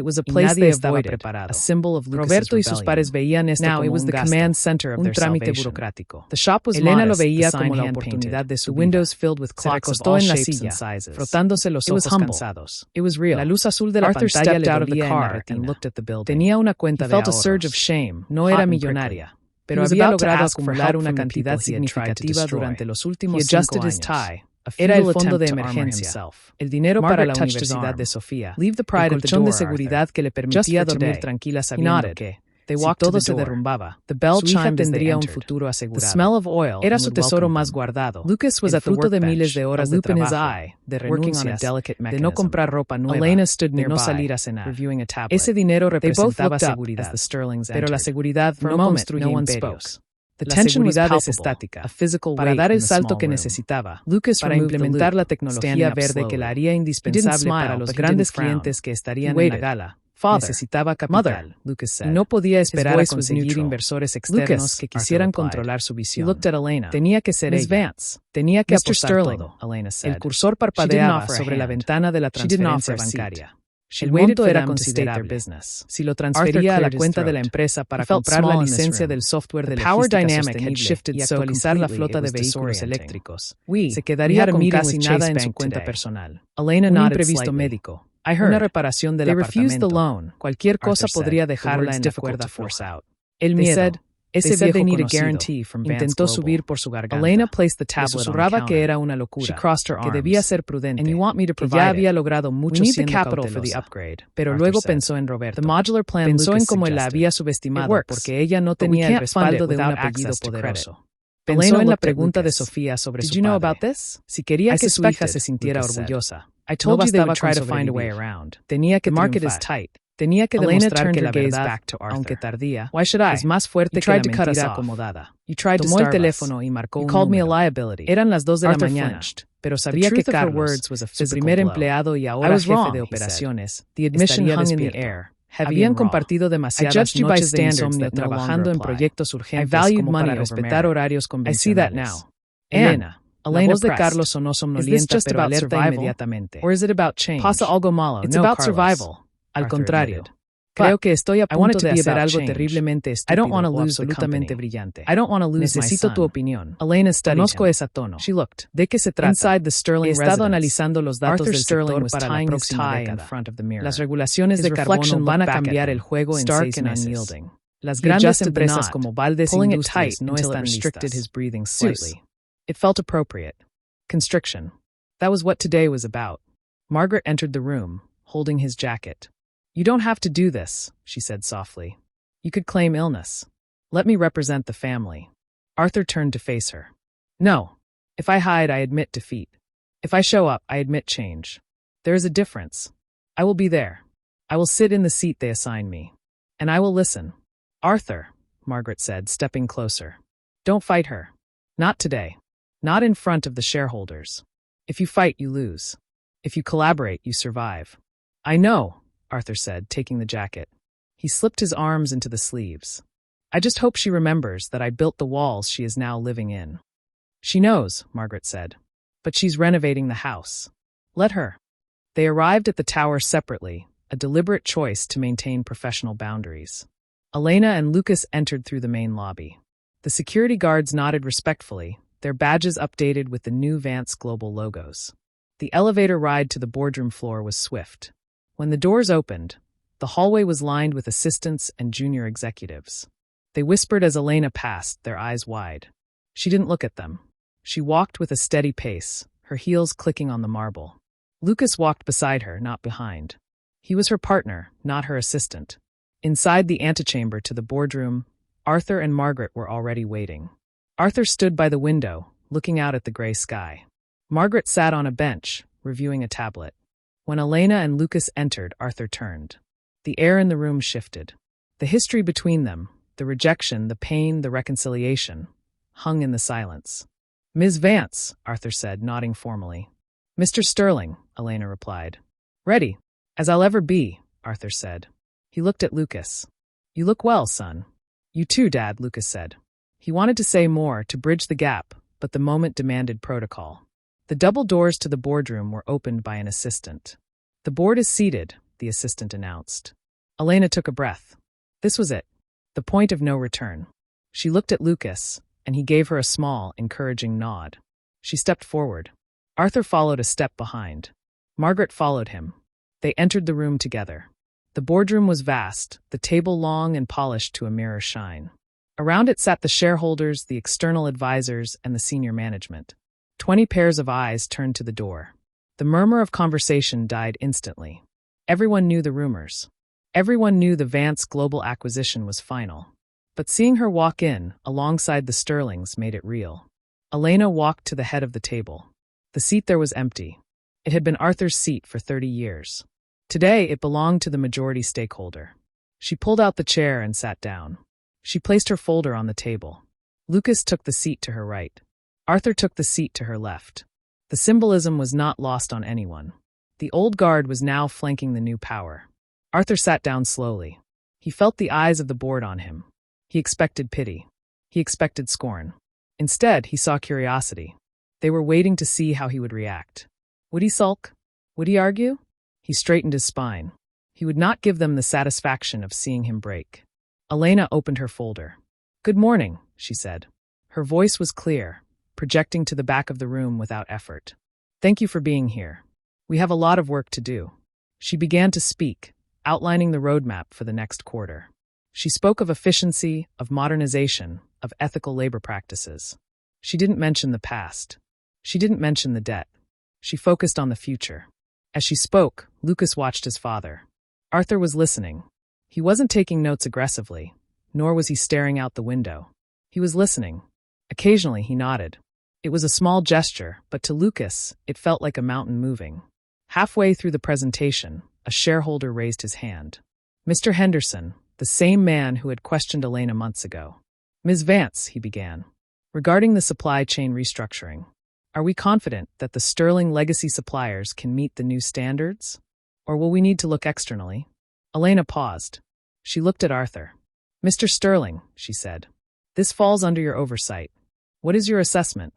It was a place they avoided, preparado. a symbol of Lucas's Roberto y rebellion. sus pares veían esto Now como it was un the gasto, command center of un their trámite salvation. burocrático. The shop was Elena modest, lo veía the sign como la hand-painted, oportunidad de su the vida. windows filled with Se clocks of recostó all en la shapes silla, and sizes. frotándose los It was ojos humble. cansados. It was real. La luz azul de la Arthur pantalla stepped le out of the dolía en la car retina. and looked at the building. Tenía una He cuenta de felt a ahorros. surge of shame. No hot era and millonaria, pero He was había about to logrado ask for acumular help una from the cantidad people he had tried to significativa destroy. durante los He últimos adjusted 5 his años. tie. A Era el futile fondo de attempt to armor emergencia, himself. el dinero para Margaret la touched his Universidad arm. de Sofía, Leave the pride el at the colchón de door, seguridad Arthur. que le Just permitía for dormir today. tranquila He sabiendo nodded. que, They si walked to todo the se door. derrumbaba, The bell su hija chimed as they tendría un entered. futuro The asegurado. smell of oil Era su would tesoro welcome más them. guardado. Lucas was el at the fruto de workbench, miles de horas a de loop in his trabajo, eye, de working on a renuncias, delicate de no mechanism. comprar ropa nueva, Elena stood de no nearby, salir a cenar. reviewing a tablet. Ese dinero They both representaba looked up seguridad, as the Sterlings pero la entered. seguridad For a no moment, construye no one imperios. spoke. The La tension was seguridad es palpable, estática. a physical Para weight dar in el the salto small que room. necesitaba, Lucas para removed the implementar loop, la tecnología standing up verde que slowly. la haría He didn't indispensable smile, para los but he grandes didn't frown. clientes que estarían He en la waited. gala. Father, Necesitaba capital, mother, Lucas said. y no podía esperar His a voice was conseguir neutral. inversores externos Lucas, que Arthur quisieran replied. controlar su He visión. looked at Elena. Tenía que ser Miss ella. Vance. Tenía que Mr. apostar Sterling, todo, Elena said. El cursor She didn't parpadeaba offer a sobre la hand. ventana de la She didn't transferencia offer a seat. bancaria. She El waited monto for era them to state their considerable. business. Si lo Arthur transfería a la cleared his cuenta de la throat. empresa para He felt comprar la small in this licencia room. del software The de power logística dynamic had sostenible shifted y so actualizar la completely, flota it de was vehículos disorienting. eléctricos. We Se quedaría had a con meeting casi with nada Chase en su Bank cuenta today. personal. Elena Un nodded imprevisto slightly. médico. I heard. Una reparación del They refused the apartamento. loan. Cualquier cosa Arthur podría said. The dejarla words en la difficult cuerda to force floja. out. El They miedo. said, Ese they viejo needed a conocido guarantee from Vance intentó Global. subir por su garganta. Elena placed the Le tablet on the susurraba counter. que era una She locura, crossed her que arms. debía ser prudente, And you want me to que provide ya it. había logrado We mucho need the siendo capital for the cautelosa. upgrade. Pero Arthur luego said. pensó en Roberto. The modular plan Pensó en Lucas cómo la suggested. había It subestimado works, porque ella no but we tenía el can't fund respaldo it de un without apellido access to poderoso. credit. Pensó Elena en la looked at pregunta de Lucas. Sofía sobre Did su you know padre. about this? Si quería I que su hija suspected, se sintiera Lucas said. orgullosa, I no told you they bastaba would try con to find a way sobrevivir. around. Tenía que The market is triunfar. tight. Tenía que Elena demostrar turned que her la gaze verdad, back to Arthur. aunque tardía, Why should I? es más fuerte You que la tried to cut us mentira off. acomodada. You tried to Tomó el starve us. teléfono y marcó You un called me a número. liability. Eran las 2 de la Arthur mañana, flinched. pero The sabía que truth of her Carlos, words was a su physical primer blow. empleado y I ahora was jefe wrong, de he operaciones, said. The admission estaría hung in the despierto. air, heavy Habían and raw. compartido I demasiadas judged you by noches de standards insomnio that no trabajando longer en apply. proyectos I urgentes valued como money para over respetar merit. horarios I see that convencionales. now. Elena, la Elena voz de pressed. Carlos sonó Is this somnolienta just pero about alerta survival? inmediatamente. Or is it about change? Pasa algo malo. It's No, about Carlos. survival. Al Arthur contrario. admitted. Creo But que estoy a I want it punto to de be hacer about algo change. terriblemente I estúpido don't want to o lose the absolutamente company. brillante. I don't want to lose my Necesito son. tu opinión. Elena studied Conozco him. ese tono. She looked. ¿De qué se trata? Inside the Sterling He estado residence, analizando los datos Arthur del Sterling sector was para la tying his próxima tie in década. front of the mirror. Las regulaciones His de carbono reflection van a looked back at cambiar him, el juego en stark 6 and meses. unyielding. Las He grandes adjusted the empresas knot, como Valdes pulling it Industrias tight no until it están restricted listas. his breathing Sus. slightly. It felt appropriate. Constriction. That was what today was about. Margaret entered the room, holding his jacket. You don't have to do this, she said softly. You could claim illness. Let me represent the family. Arthur turned to face her. No. If I hide, I admit defeat. If I show up, I admit change. There is a difference. I will be there. I will sit in the seat they assign me. And I will listen. Arthur, Margaret said, stepping closer. Don't fight her. Not today. Not in front of the shareholders. If you fight, you lose. If you collaborate, you survive. I know, Arthur said, taking the jacket. He slipped his arms into the sleeves. I just hope she remembers that I built the walls she is now living in. She knows, Margaret said. But she's renovating the house. Let her. They arrived at the tower separately, a deliberate choice to maintain professional boundaries. Elena and Lucas entered through the main lobby. The security guards nodded respectfully, their badges updated with the new Vance Global logos. The elevator ride to the boardroom floor was swift. When the doors opened, the hallway was lined with assistants and junior executives. They whispered as Elena passed, their eyes wide. She didn't look at them. She walked with a steady pace, her heels clicking on the marble. Lucas walked beside her, not behind. He was her partner, not her assistant. Inside the antechamber to the boardroom, Arthur and Margaret were already waiting. Arthur stood by the window, looking out at the gray sky. Margaret sat on a bench, reviewing a tablet. When Elena and Lucas entered, Arthur turned. The air in the room shifted. The history between them, the rejection, the pain, the reconciliation, hung in the silence. Ms. Vance, Arthur said, nodding formally. Mr. Sterling, Elena replied. Ready. As I'll ever be, Arthur said. He looked at Lucas. You look well, son. You too, Dad, Lucas said. He wanted to say more, to bridge the gap, but the moment demanded protocol. The double doors to the boardroom were opened by an assistant. The board is seated, the assistant announced. Elena took a breath. This was it. The point of no return. She looked at Lucas, and he gave her a small, encouraging nod. She stepped forward. Arthur followed a step behind. Margaret followed him. They entered the room together. The boardroom was vast, the table long and polished to a mirror shine. Around it sat the shareholders, the external advisors, and the senior management. 20 pairs of eyes turned to the door. The murmur of conversation died instantly. Everyone knew the rumors. Everyone knew the Vance Global acquisition was final. But seeing her walk in, alongside the Sterlings, made it real. Elena walked to the head of the table. The seat there was empty. It had been Arthur's seat for 30 years. Today, it belonged to the majority stakeholder. She pulled out the chair and sat down. She placed her folder on the table. Lucas took the seat to her right. Arthur took the seat to her left. The symbolism was not lost on anyone. The old guard was now flanking the new power. Arthur sat down slowly. He felt the eyes of the board on him. He expected pity. He expected scorn. Instead, he saw curiosity. They were waiting to see how he would react. Would he sulk? Would he argue? He straightened his spine. He would not give them the satisfaction of seeing him break. Elena opened her folder. "Good morning," she said. Her voice was clear, projecting to the back of the room without effort. "Thank you for being here. We have a lot of work to do." She began to speak, outlining the roadmap for the next quarter. She spoke of efficiency, of modernization, of ethical labor practices. She didn't mention the past. She didn't mention the debt. She focused on the future. As she spoke, Lucas watched his father. Arthur was listening. He wasn't taking notes aggressively, nor was he staring out the window. He was listening. Occasionally, he nodded. It was a small gesture, but to Lucas, it felt like a mountain moving. Halfway through the presentation, a shareholder raised his hand. Mr. Henderson, the same man who had questioned Elena months ago. "Ms. Vance," he began, "regarding the supply chain restructuring, are we confident that the Sterling legacy suppliers can meet the new standards? Or will we need to look externally?" Elena paused. She looked at Arthur. "Mr. Sterling," she said, "this falls under your oversight. What is your assessment?"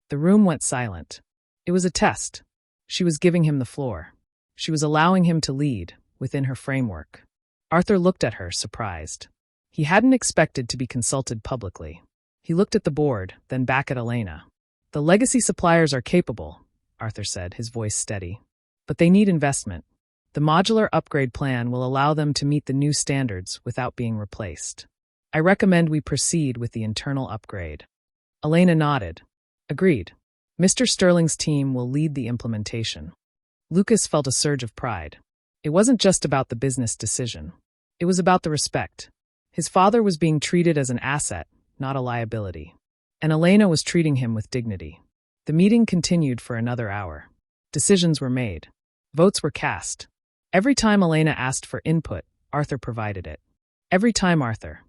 The room went silent. It was a test. She was giving him the floor. She was allowing him to lead, within her framework. Arthur looked at her, surprised. He hadn't expected to be consulted publicly. He looked at the board, then back at Elena. "The legacy suppliers are capable," Arthur said, his voice steady. "But they need investment. The modular upgrade plan will allow them to meet the new standards without being replaced. I recommend we proceed with the internal upgrade." Elena nodded. "Agreed. Mr. Sterling's team will lead the implementation." Lucas felt a surge of pride. It wasn't just about the business decision. It was about the respect. His father was being treated as an asset, not a liability. And Elena was treating him with dignity. The meeting continued for another hour. Decisions were made. Votes were cast. Every time Elena asked for input, Arthur provided it. Every time Arthur,